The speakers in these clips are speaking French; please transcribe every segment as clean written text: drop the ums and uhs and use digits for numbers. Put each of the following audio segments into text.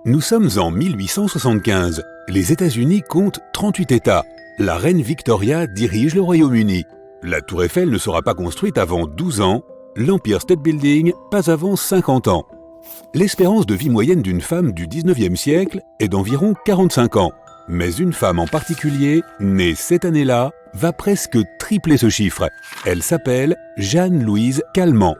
Nous sommes en 1875. Les États-Unis comptent 38 États. La reine Victoria dirige le Royaume-Uni. La Tour Eiffel ne sera pas construite avant 12 ans. L'Empire State Building, pas avant 50 ans. L'espérance de vie moyenne d'une femme du 19e siècle est d'environ 45 ans. Mais une femme en particulier, née cette année-là, va presque tripler ce chiffre. Elle s'appelle Jeanne-Louise Calment.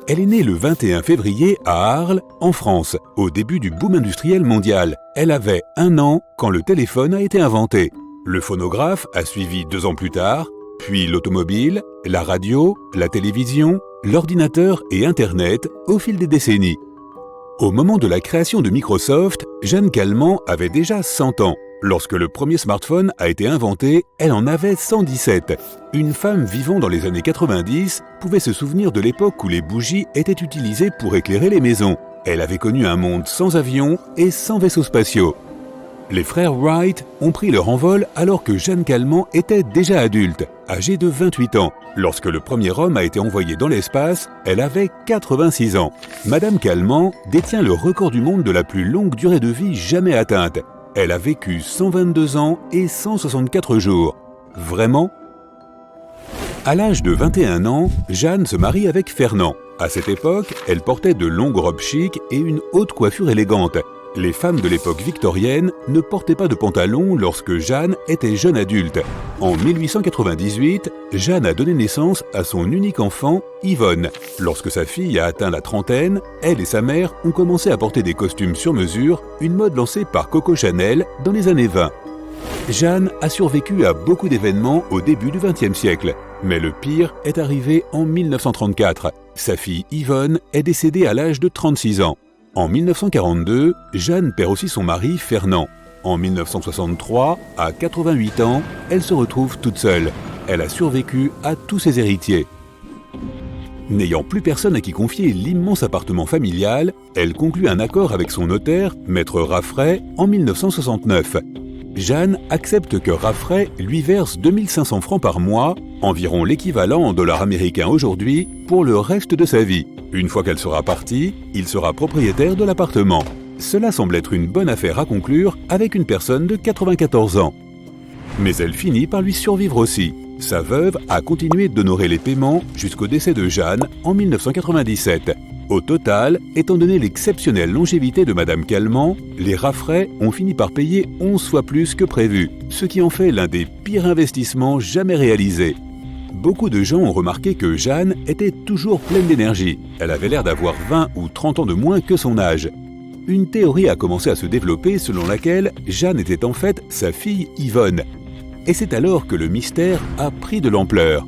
Elle est née le 21 février à Arles, en France, au début du boom industriel mondial. Elle avait 1 an quand le téléphone a été inventé. Le phonographe a suivi 2 ans plus tard, puis l'automobile, la radio, la télévision, l'ordinateur et Internet au fil des décennies. Au moment de la création de Microsoft, Jeanne Calment avait déjà 100 ans. Lorsque le premier smartphone a été inventé, elle en avait 117. Une femme vivant dans les années 90 pouvait se souvenir de l'époque où les bougies étaient utilisées pour éclairer les maisons. Elle avait connu un monde sans avions et sans vaisseaux spatiaux. Les frères Wright ont pris leur envol alors que Jeanne Calment était déjà adulte, âgée de 28 ans. Lorsque le premier homme a été envoyé dans l'espace, elle avait 86 ans. Madame Calment détient le record du monde de la plus longue durée de vie jamais atteinte. Elle a vécu 122 ans et 164 jours. Vraiment ? À l'âge de 21 ans, Jeanne se marie avec Fernand. À cette époque, elle portait de longues robes chics et une haute coiffure élégante. Les femmes de l'époque victorienne ne portaient pas de pantalon lorsque Jeanne était jeune adulte. En 1898, Jeanne a donné naissance à son unique enfant, Yvonne. Lorsque sa fille a atteint la trentaine, elle et sa mère ont commencé à porter des costumes sur mesure, une mode lancée par Coco Chanel dans les années 20. Jeanne a survécu à beaucoup d'événements au début du XXe siècle. Mais le pire est arrivé en 1934. Sa fille Yvonne est décédée à l'âge de 36 ans. En 1942, Jeanne perd aussi son mari Fernand. En 1963, à 88 ans, elle se retrouve toute seule. Elle a survécu à tous ses héritiers. N'ayant plus personne à qui confier l'immense appartement familial, elle conclut un accord avec son notaire, maître Raffray, en 1969. Jeanne accepte que Raffray lui verse 2500 francs par mois, environ l'équivalent en dollars américains aujourd'hui, pour le reste de sa vie. Une fois qu'elle sera partie, il sera propriétaire de l'appartement. Cela semble être une bonne affaire à conclure avec une personne de 94 ans. Mais elle finit par lui survivre aussi. Sa veuve a continué d'honorer les paiements jusqu'au décès de Jeanne en 1997. Au total, étant donné l'exceptionnelle longévité de Madame Calment, les Raffray ont fini par payer 11 fois plus que prévu, ce qui en fait l'un des pires investissements jamais réalisés. Beaucoup de gens ont remarqué que Jeanne était toujours pleine d'énergie. Elle avait l'air d'avoir 20 ou 30 ans de moins que son âge. Une théorie a commencé à se développer selon laquelle Jeanne était en fait sa fille Yvonne. Et c'est alors que le mystère a pris de l'ampleur.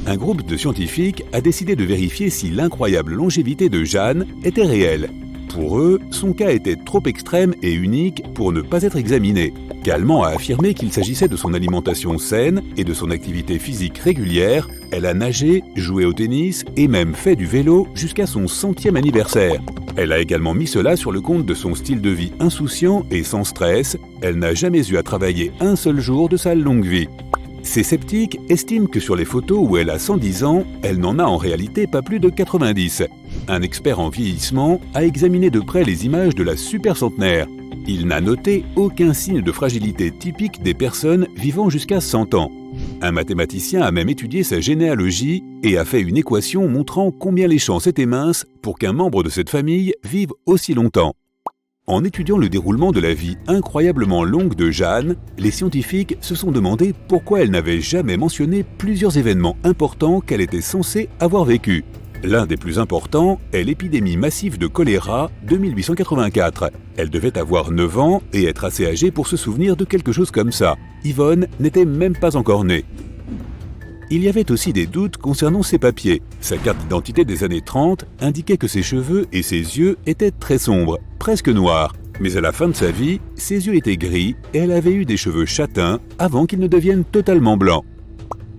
Un groupe de scientifiques a décidé de vérifier si l'incroyable longévité de Jeanne était réelle. Pour eux, son cas était trop extrême et unique pour ne pas être examiné. Calment a affirmé qu'il s'agissait de son alimentation saine et de son activité physique régulière. Elle a nagé, joué au tennis et même fait du vélo jusqu'à son 100e anniversaire. Elle a également mis cela sur le compte de son style de vie insouciant et sans stress. Elle n'a jamais eu à travailler un seul jour de sa longue vie. Ces sceptiques estiment que sur les photos où elle a 110 ans, elle n'en a en réalité pas plus de 90. Un expert en vieillissement a examiné de près les images de la super centenaire. Il n'a noté aucun signe de fragilité typique des personnes vivant jusqu'à 100 ans. Un mathématicien a même étudié sa généalogie et a fait une équation montrant combien les chances étaient minces pour qu'un membre de cette famille vive aussi longtemps. En étudiant le déroulement de la vie incroyablement longue de Jeanne, les scientifiques se sont demandé pourquoi elle n'avait jamais mentionné plusieurs événements importants qu'elle était censée avoir vécus. L'un des plus importants est l'épidémie massive de choléra de 1884. Elle devait avoir 9 ans et être assez âgée pour se souvenir de quelque chose comme ça. Yvonne n'était même pas encore née. Il y avait aussi des doutes concernant ses papiers. Sa carte d'identité des années 30 indiquait que ses cheveux et ses yeux étaient très sombres, presque noirs. Mais à la fin de sa vie, ses yeux étaient gris et elle avait eu des cheveux châtains avant qu'ils ne deviennent totalement blancs.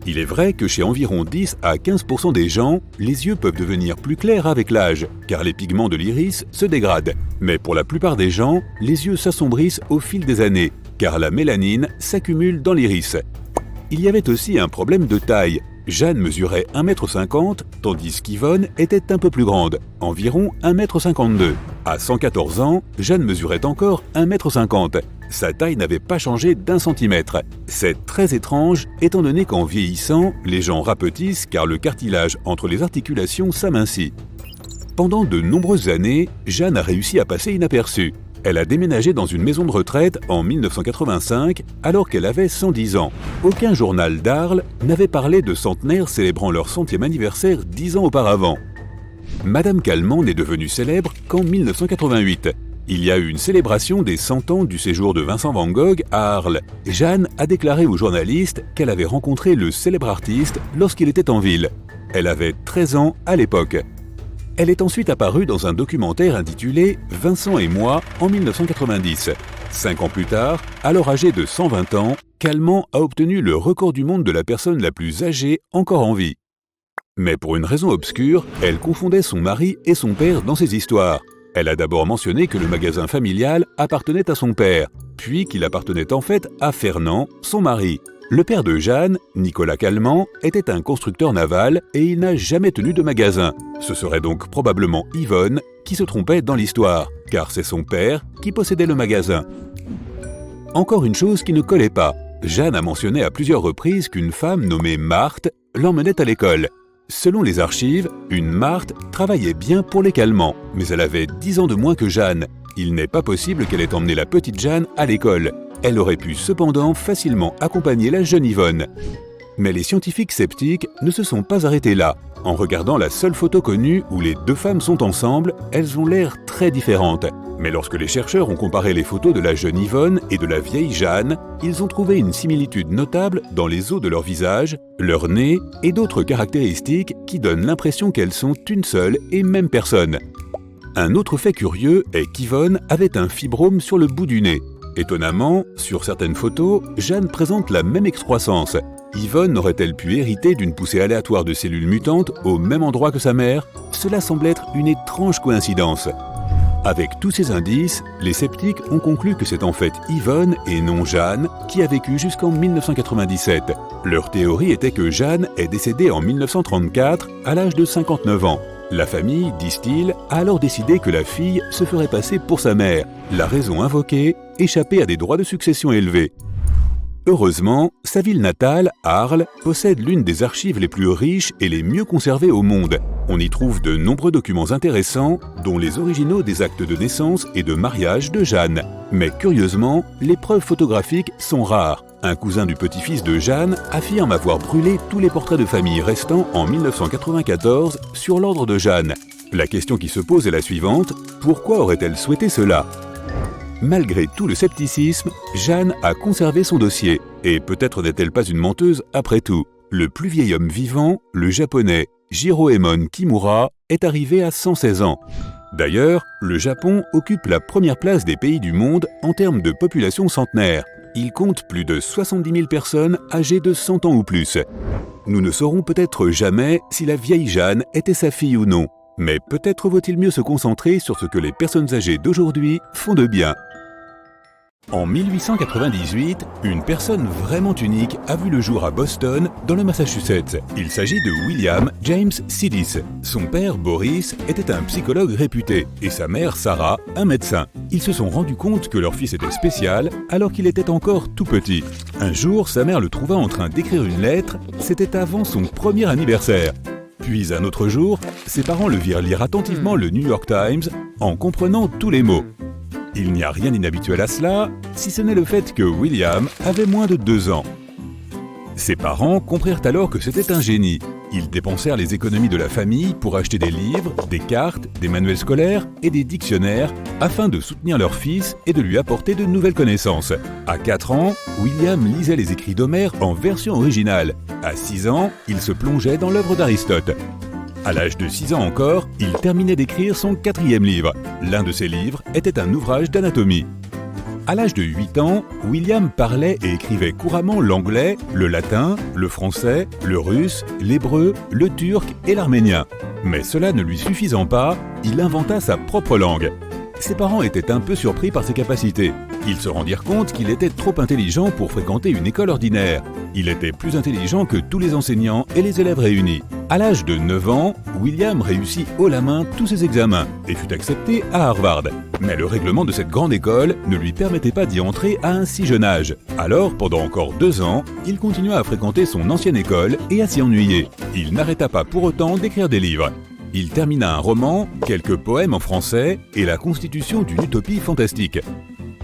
Il est vrai que chez environ 10 à 15% des gens, les yeux peuvent devenir plus clairs avec l'âge, car les pigments de l'iris se dégradent. Mais pour la plupart des gens, les yeux s'assombrissent au fil des années, car la mélanine s'accumule dans l'iris. Il y avait aussi un problème de taille. Jeanne mesurait 1,50 m, tandis qu'Yvonne était un peu plus grande, environ 1,52 m. À 114 ans, Jeanne mesurait encore 1,50 m. Sa taille n'avait pas changé d'1 centimètre. C'est très étrange, étant donné qu'en vieillissant, les gens rapetissent car le cartilage entre les articulations s'amincit. Pendant de nombreuses années, Jeanne a réussi à passer inaperçue. Elle a déménagé dans une maison de retraite en 1985, alors qu'elle avait 110 ans. Aucun journal d'Arles n'avait parlé de centenaires célébrant leur 100e anniversaire 10 ans auparavant. Madame Calment n'est devenue célèbre qu'en 1988. Il y a eu une célébration des 100 ans du séjour de Vincent van Gogh à Arles. Jeanne a déclaré aux journalistes qu'elle avait rencontré le célèbre artiste lorsqu'il était en ville. Elle avait 13 ans à l'époque. Elle est ensuite apparue dans un documentaire intitulé « Vincent et moi » en 1990. 5 ans plus tard, alors âgée de 120 ans, Calment a obtenu le record du monde de la personne la plus âgée encore en vie. Mais pour une raison obscure, elle confondait son mari et son père dans ses histoires. Elle a d'abord mentionné que le magasin familial appartenait à son père, puis qu'il appartenait en fait à Fernand, son mari. Le père de Jeanne, Nicolas Calment, était un constructeur naval et il n'a jamais tenu de magasin. Ce serait donc probablement Yvonne qui se trompait dans l'histoire, car c'est son père qui possédait le magasin. Encore une chose qui ne collait pas. Jeanne a mentionné à plusieurs reprises qu'une femme nommée Marthe l'emmenait à l'école. Selon les archives, une Marthe travaillait bien pour les Calment, mais elle avait 10 ans de moins que Jeanne. Il n'est pas possible qu'elle ait emmené la petite Jeanne à l'école. Elle aurait pu cependant facilement accompagner la jeune Yvonne. Mais les scientifiques sceptiques ne se sont pas arrêtés là. En regardant la seule photo connue où les deux femmes sont ensemble, elles ont l'air très différentes. Mais lorsque les chercheurs ont comparé les photos de la jeune Yvonne et de la vieille Jeanne, ils ont trouvé une similitude notable dans les os de leur visage, leur nez et d'autres caractéristiques qui donnent l'impression qu'elles sont une seule et même personne. Un autre fait curieux est qu'Yvonne avait un fibrome sur le bout du nez. Étonnamment, sur certaines photos, Jeanne présente la même excroissance. Yvonne aurait-elle pu hériter d'une poussée aléatoire de cellules mutantes au même endroit que sa mère? Cela semble être une étrange coïncidence. Avec tous ces indices, les sceptiques ont conclu que c'est en fait Yvonne et non Jeanne qui a vécu jusqu'en 1997. Leur théorie était que Jeanne est décédée en 1934 à l'âge de 59 ans. La famille, disent-ils, a alors décidé que la fille se ferait passer pour sa mère. La raison invoquée, échapper à des droits de succession élevés. Heureusement, sa ville natale, Arles, possède l'une des archives les plus riches et les mieux conservées au monde. On y trouve de nombreux documents intéressants, dont les originaux des actes de naissance et de mariage de Jeanne. Mais curieusement, les preuves photographiques sont rares. Un cousin du petit-fils de Jeanne affirme avoir brûlé tous les portraits de famille restants en 1994 sur l'ordre de Jeanne. La question qui se pose est la suivante, pourquoi aurait-elle souhaité cela ? Malgré tout le scepticisme, Jeanne a conservé son dossier. Et peut-être n'est-elle pas une menteuse après tout. Le plus vieil homme vivant, le japonais Jiroemon Kimura, est arrivé à 116 ans. D'ailleurs, le Japon occupe la première place des pays du monde en termes de population centenaire. Il compte plus de 70 000 personnes âgées de 100 ans ou plus. Nous ne saurons peut-être jamais si la vieille Jeanne était sa fille ou non. Mais peut-être vaut-il mieux se concentrer sur ce que les personnes âgées d'aujourd'hui font de bien. En 1898, une personne vraiment unique a vu le jour à Boston, dans le Massachusetts. Il s'agit de William James Sidis. Son père, Boris, était un psychologue réputé et sa mère, Sarah, un médecin. Ils se sont rendus compte que leur fils était spécial alors qu'il était encore tout petit. Un jour, sa mère le trouva en train d'écrire une lettre, c'était avant son premier anniversaire. Puis un autre jour, ses parents le virent lire attentivement le New York Times en comprenant tous les mots. Il n'y a rien d'inhabituel à cela, si ce n'est le fait que William avait moins de 2 ans. Ses parents comprirent alors que c'était un génie. Ils dépensèrent les économies de la famille pour acheter des livres, des cartes, des manuels scolaires et des dictionnaires afin de soutenir leur fils et de lui apporter de nouvelles connaissances. À 4 ans, William lisait les écrits d'Homère en version originale. À 6 ans, il se plongeait dans l'œuvre d'Aristote. À l'âge de 6 ans encore, il terminait d'écrire son 4e livre. L'un de ses livres était un ouvrage d'anatomie. À l'âge de 8 ans, William parlait et écrivait couramment l'anglais, le latin, le français, le russe, l'hébreu, le turc et l'arménien. Mais cela ne lui suffisant pas, il inventa sa propre langue. Ses parents étaient un peu surpris par ses capacités. Ils se rendirent compte qu'il était trop intelligent pour fréquenter une école ordinaire. Il était plus intelligent que tous les enseignants et les élèves réunis. À l'âge de 9 ans, William réussit haut la main tous ses examens et fut accepté à Harvard. Mais le règlement de cette grande école ne lui permettait pas d'y entrer à un si jeune âge. Alors, pendant encore 2 ans, il continua à fréquenter son ancienne école et à s'y ennuyer. Il n'arrêta pas pour autant d'écrire des livres. Il termina un roman, quelques poèmes en français et la constitution d'une utopie fantastique.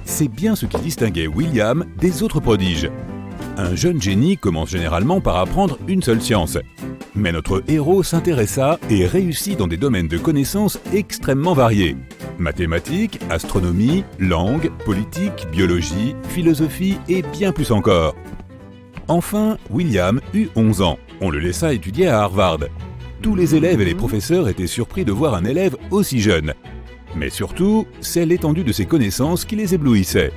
C'est bien ce qui distinguait William des autres prodiges. Un jeune génie commence généralement par apprendre une seule science. Mais notre héros s'intéressa et réussit dans des domaines de connaissances extrêmement variés. Mathématiques, astronomie, langue, politique, biologie, philosophie et bien plus encore. Enfin, William eut 11 ans. On le laissa étudier à Harvard. Tous les élèves et les professeurs étaient surpris de voir un élève aussi jeune. Mais surtout, c'est l'étendue de ses connaissances qui les éblouissait.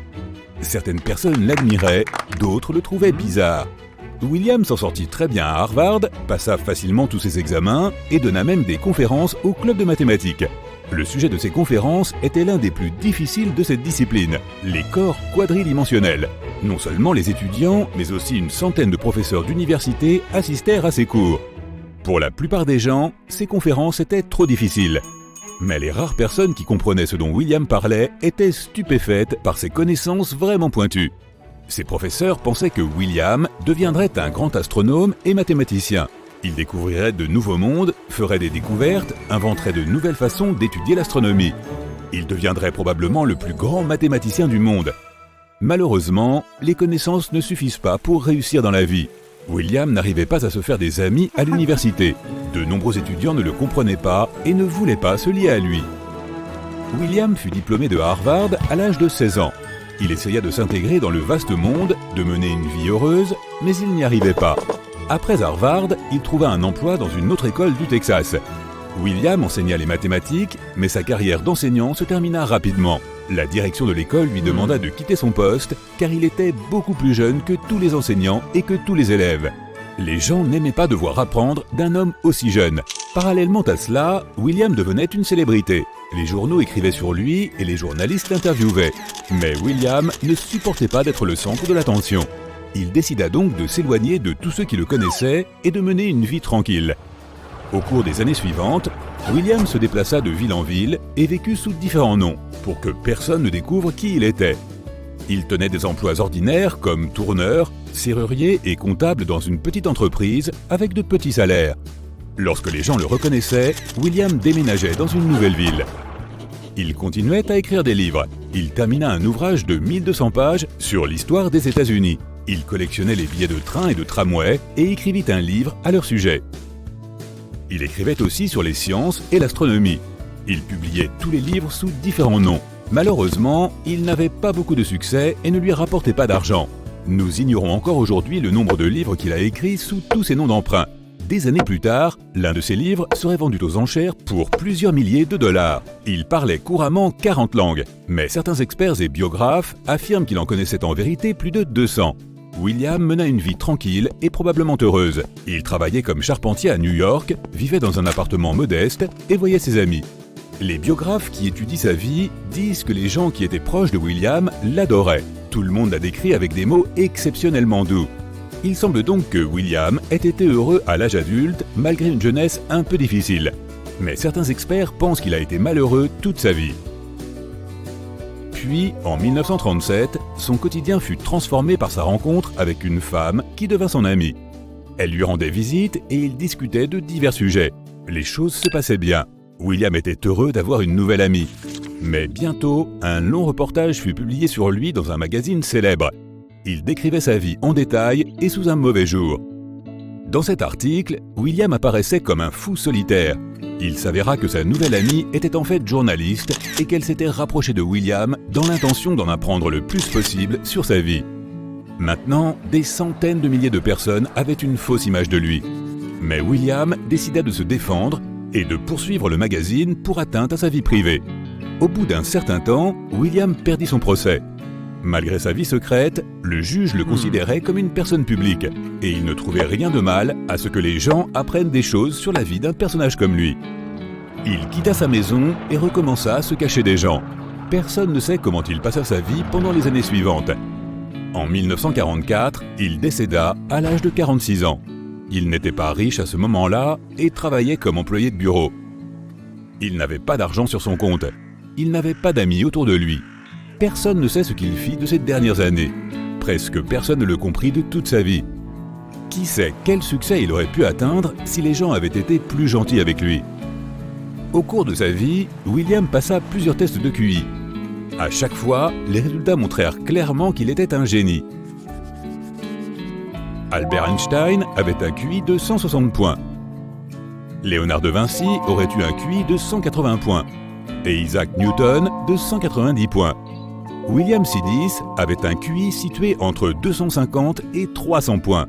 Certaines personnes l'admiraient, d'autres le trouvaient bizarre. William s'en sortit très bien à Harvard, passa facilement tous ses examens et donna même des conférences au club de mathématiques. Le sujet de ces conférences était l'un des plus difficiles de cette discipline, les corps quadridimensionnels. Non seulement les étudiants, mais aussi une centaine de professeurs d'université assistèrent à ses cours. Pour la plupart des gens, ces conférences étaient trop difficiles. Mais les rares personnes qui comprenaient ce dont William parlait étaient stupéfaites par ses connaissances vraiment pointues. Ses professeurs pensaient que William deviendrait un grand astronome et mathématicien. Il découvrirait de nouveaux mondes, ferait des découvertes, inventerait de nouvelles façons d'étudier l'astronomie. Il deviendrait probablement le plus grand mathématicien du monde. Malheureusement, les connaissances ne suffisent pas pour réussir dans la vie. William n'arrivait pas à se faire des amis à l'université. De nombreux étudiants ne le comprenaient pas et ne voulaient pas se lier à lui. William fut diplômé de Harvard à l'âge de 16 ans. Il essaya de s'intégrer dans le vaste monde, de mener une vie heureuse, mais il n'y arrivait pas. Après Harvard, il trouva un emploi dans une autre école du Texas. William enseigna les mathématiques, mais sa carrière d'enseignant se termina rapidement. La direction de l'école lui demanda de quitter son poste car il était beaucoup plus jeune que tous les enseignants et que tous les élèves. Les gens n'aimaient pas devoir apprendre d'un homme aussi jeune. Parallèlement à cela, William devenait une célébrité. Les journaux écrivaient sur lui et les journalistes l'interviewaient. Mais William ne supportait pas d'être le centre de l'attention. Il décida donc de s'éloigner de tous ceux qui le connaissaient et de mener une vie tranquille. Au cours des années suivantes, William se déplaça de ville en ville et vécut sous différents noms, pour que personne ne découvre qui il était. Il tenait des emplois ordinaires comme tourneur, serrurier et comptable dans une petite entreprise avec de petits salaires. Lorsque les gens le reconnaissaient, William déménageait dans une nouvelle ville. Il continuait à écrire des livres. Il termina un ouvrage de 1200 pages sur l'histoire des États-Unis. Il collectionnait les billets de train et de tramway et écrivit un livre à leur sujet. Il écrivait aussi sur les sciences et l'astronomie. Il publiait tous les livres sous différents noms. Malheureusement, il n'avait pas beaucoup de succès et ne lui rapportait pas d'argent. Nous ignorons encore aujourd'hui le nombre de livres qu'il a écrits sous tous ses noms d'emprunt. Des années plus tard, l'un de ses livres serait vendu aux enchères pour plusieurs milliers de dollars. Il parlait couramment 40 langues, mais certains experts et biographes affirment qu'il en connaissait en vérité plus de 200. William mena une vie tranquille et probablement heureuse. Il travaillait comme charpentier à New York, vivait dans un appartement modeste et voyait ses amis. Les biographes qui étudient sa vie disent que les gens qui étaient proches de William l'adoraient. Tout le monde l'a décrit avec des mots exceptionnellement doux. Il semble donc que William ait été heureux à l'âge adulte malgré une jeunesse un peu difficile. Mais certains experts pensent qu'il a été malheureux toute sa vie. Puis, en 1937, son quotidien fut transformé par sa rencontre avec une femme qui devint son amie. Elle lui rendait visite et ils discutaient de divers sujets. Les choses se passaient bien. William était heureux d'avoir une nouvelle amie. Mais bientôt, un long reportage fut publié sur lui dans un magazine célèbre. Il décrivait sa vie en détail et sous un mauvais jour. Dans cet article, William apparaissait comme un fou solitaire. Il s'avéra que sa nouvelle amie était en fait journaliste et qu'elle s'était rapprochée de William dans l'intention d'en apprendre le plus possible sur sa vie. Maintenant, des centaines de milliers de personnes avaient une fausse image de lui. Mais William décida de se défendre et de poursuivre le magazine pour atteinte à sa vie privée. Au bout d'un certain temps, William perdit son procès. Malgré sa vie secrète, le juge le considérait comme une personne publique et il ne trouvait rien de mal à ce que les gens apprennent des choses sur la vie d'un personnage comme lui. Il quitta sa maison et recommença à se cacher des gens. personne ne sait comment il passa sa vie pendant les années suivantes. En 1944, il décéda à l'âge de 46 ans. Il n'était pas riche à ce moment-là et travaillait comme employé de bureau. Il n'avait pas d'argent sur son compte. Il n'avait pas d'amis autour de lui. Personne ne sait ce qu'il fit de ces dernières années. Presque personne ne le comprit de toute sa vie. Qui sait quel succès il aurait pu atteindre si les gens avaient été plus gentils avec lui. Au cours de sa vie, William passa plusieurs tests de QI. À chaque fois, les résultats montrèrent clairement qu'il était un génie. Albert Einstein avait un QI de 160 points. Léonard de Vinci aurait eu un QI de 180 points. Et Isaac Newton de 190 points. William Sidis avait un QI situé entre 250 et 300 points.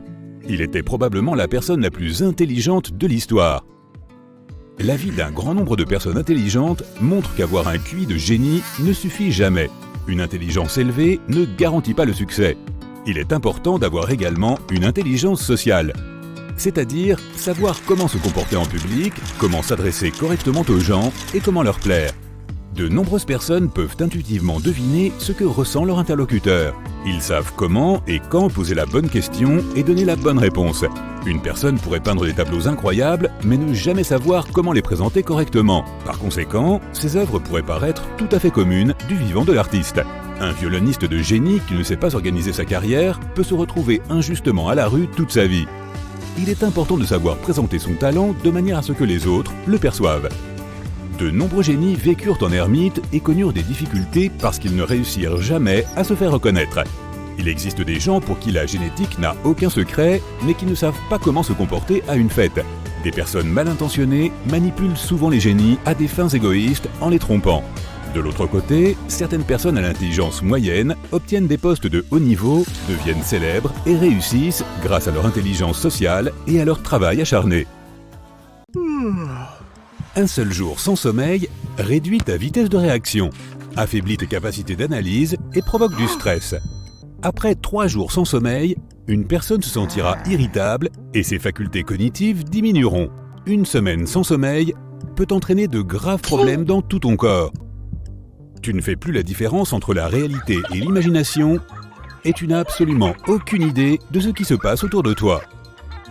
Il était probablement la personne la plus intelligente de l'histoire. La vie d'un grand nombre de personnes intelligentes montre qu'avoir un QI de génie ne suffit jamais. Une intelligence élevée ne garantit pas le succès. Il est important d'avoir également une intelligence sociale. C'est-à-dire savoir comment se comporter en public, comment s'adresser correctement aux gens et comment leur plaire. De nombreuses personnes peuvent intuitivement deviner ce que ressent leur interlocuteur. Ils savent comment et quand poser la bonne question et donner la bonne réponse. Une personne pourrait peindre des tableaux incroyables, mais ne jamais savoir comment les présenter correctement. Par conséquent, ses œuvres pourraient paraître tout à fait communes du vivant de l'artiste. Un violoniste de génie qui ne sait pas organiser sa carrière peut se retrouver injustement à la rue toute sa vie. Il est important de savoir présenter son talent de manière à ce que les autres le perçoivent. De nombreux génies vécurent en ermite et connurent des difficultés parce qu'ils ne réussirent jamais à se faire reconnaître. Il existe des gens pour qui la génétique n'a aucun secret, mais qui ne savent pas comment se comporter à une fête. Des personnes mal intentionnées manipulent souvent les génies à des fins égoïstes en les trompant. De l'autre côté, certaines personnes à l'intelligence moyenne obtiennent des postes de haut niveau, deviennent célèbres et réussissent grâce à leur intelligence sociale et à leur travail acharné. Un seul jour sans sommeil réduit ta vitesse de réaction, affaiblit tes capacités d'analyse et provoque du stress. Après 3 jours sans sommeil, une personne se sentira irritable et ses facultés cognitives diminueront. Une semaine sans sommeil peut entraîner de graves problèmes dans tout ton corps. Tu ne fais plus la différence entre la réalité et l'imagination et tu n'as absolument aucune idée de ce qui se passe autour de toi.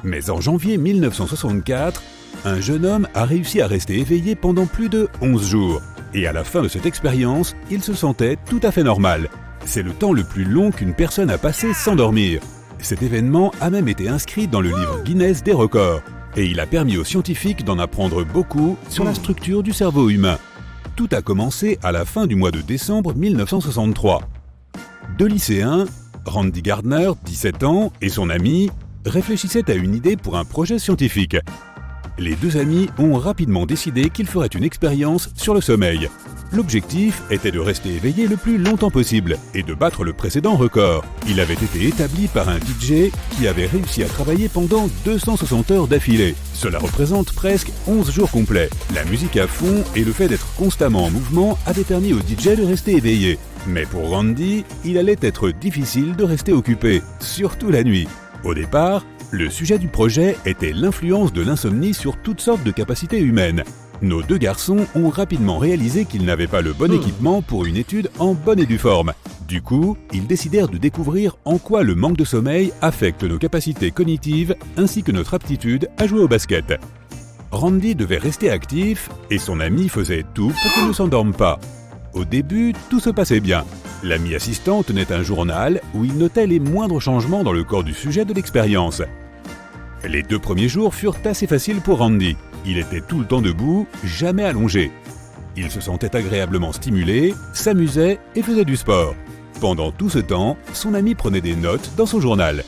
Mais en janvier 1964, un jeune homme a réussi à rester éveillé pendant plus de 11 jours. Et à la fin de cette expérience, il se sentait tout à fait normal. C'est le temps le plus long qu'une personne a passé sans dormir. Cet événement a même été inscrit dans le livre Guinness des records. Et il a permis aux scientifiques d'en apprendre beaucoup sur la structure du cerveau humain. Tout a commencé à la fin du mois de décembre 1963. 2 lycéens, Randy Gardner, 17 ans, et son ami, réfléchissaient à une idée pour un projet scientifique. Les 2 amis ont rapidement décidé qu'ils feraient une expérience sur le sommeil. L'objectif était de rester éveillé le plus longtemps possible et de battre le précédent record. Il avait été établi par un DJ qui avait réussi à travailler pendant 260 heures d'affilée. Cela représente presque 11 jours complets. La musique à fond et le fait d'être constamment en mouvement avaient permis au DJ de rester éveillé. Mais pour Randy, il allait être difficile de rester occupé, surtout la nuit. Au départ, le sujet du projet était l'influence de l'insomnie sur toutes sortes de capacités humaines. Nos 2 garçons ont rapidement réalisé qu'ils n'avaient pas le bon équipement pour une étude en bonne et due forme. Du coup, ils décidèrent de découvrir en quoi le manque de sommeil affecte nos capacités cognitives ainsi que notre aptitude à jouer au basket. Randy devait rester actif et son ami faisait tout pour qu'il ne s'endorme pas. Au début, tout se passait bien. L'ami assistant tenait un journal où il notait les moindres changements dans le corps du sujet de l'expérience. Les 2 premiers jours furent assez faciles pour Randy. Il était tout le temps debout, jamais allongé. Il se sentait agréablement stimulé, s'amusait et faisait du sport. Pendant tout ce temps, son ami prenait des notes dans son journal.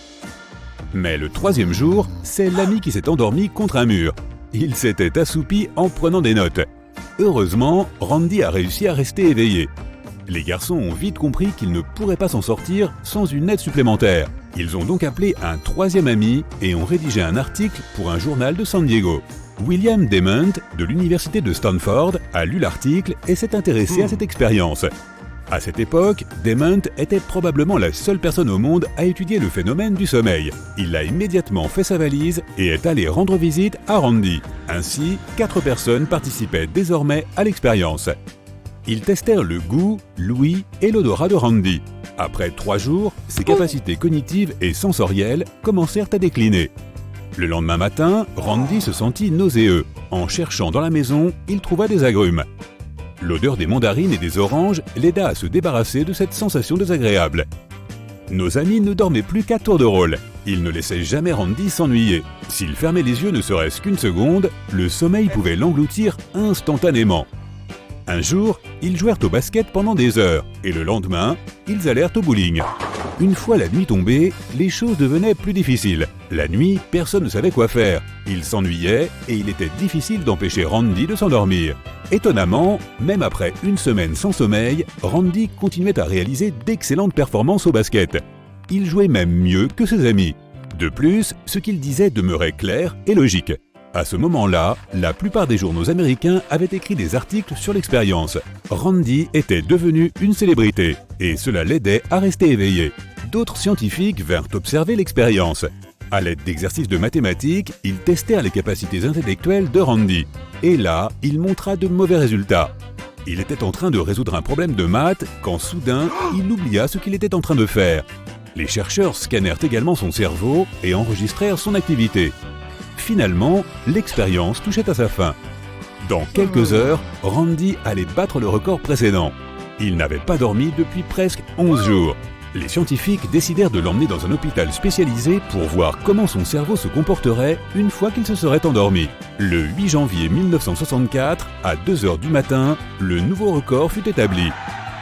Mais le 3e jour, c'est l'ami qui s'est endormi contre un mur. Il s'était assoupi en prenant des notes. Heureusement, Randy a réussi à rester éveillé. Les garçons ont vite compris qu'ils ne pourraient pas s'en sortir sans une aide supplémentaire. Ils ont donc appelé un 3e ami et ont rédigé un article pour un journal de San Diego. William Demant, de l'université de Stanford, a lu l'article et s'est intéressé à cette expérience. À cette époque, Demant était probablement la seule personne au monde à étudier le phénomène du sommeil. Il a immédiatement fait sa valise et est allé rendre visite à Randy. Ainsi, 4 personnes participaient désormais à l'expérience. Ils testèrent le goût, l'ouïe et l'odorat de Randy. Après 3 jours, ses capacités cognitives et sensorielles commencèrent à décliner. Le lendemain matin, Randy se sentit nauséeux. En cherchant dans la maison, il trouva des agrumes. L'odeur des mandarines et des oranges l'aida à se débarrasser de cette sensation désagréable. Nos amis ne dormaient plus qu'à tour de rôle. Ils ne laissaient jamais Randy s'ennuyer. S'il fermait les yeux ne serait-ce qu'une seconde, le sommeil pouvait l'engloutir instantanément. Un jour, ils jouèrent au basket pendant des heures et le lendemain, ils allèrent au bowling. Une fois la nuit tombée, les choses devenaient plus difficiles. La nuit, personne ne savait quoi faire. Ils s'ennuyaient et il était difficile d'empêcher Randy de s'endormir. Étonnamment, même après une semaine sans sommeil, Randy continuait à réaliser d'excellentes performances au basket. Il jouait même mieux que ses amis. De plus, ce qu'il disait demeurait clair et logique. À ce moment-là, la plupart des journaux américains avaient écrit des articles sur l'expérience. Randy était devenu une célébrité et cela l'aidait à rester éveillé. D'autres scientifiques vinrent observer l'expérience. À l'aide d'exercices de mathématiques, ils testèrent les capacités intellectuelles de Randy. Et là, il montra de mauvais résultats. Il était en train de résoudre un problème de maths quand soudain, il oublia ce qu'il était en train de faire. Les chercheurs scannèrent également son cerveau et enregistrèrent son activité. Finalement, l'expérience touchait à sa fin. Dans quelques heures, Randy allait battre le record précédent. Il n'avait pas dormi depuis presque 11 jours. Les scientifiques décidèrent de l'emmener dans un hôpital spécialisé pour voir comment son cerveau se comporterait une fois qu'il se serait endormi. Le 8 janvier 1964, à 2 heures du matin, le nouveau record fut établi.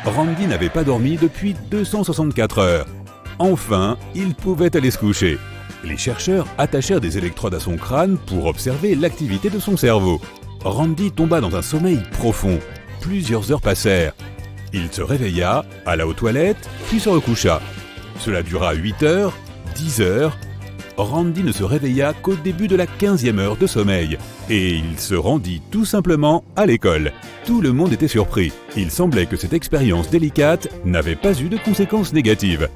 Randy n'avait pas dormi depuis 264 heures. Enfin, il pouvait aller se coucher. Les chercheurs attachèrent des électrodes à son crâne pour observer l'activité de son cerveau. Randy tomba dans un sommeil profond. Plusieurs heures passèrent. Il se réveilla, alla aux toilettes, puis se recoucha. Cela dura 8 heures, 10 heures. Randy ne se réveilla qu'au début de la 15e heure de sommeil. Et il se rendit tout simplement à l'école. Tout le monde était surpris. Il semblait que cette expérience délicate n'avait pas eu de conséquences négatives.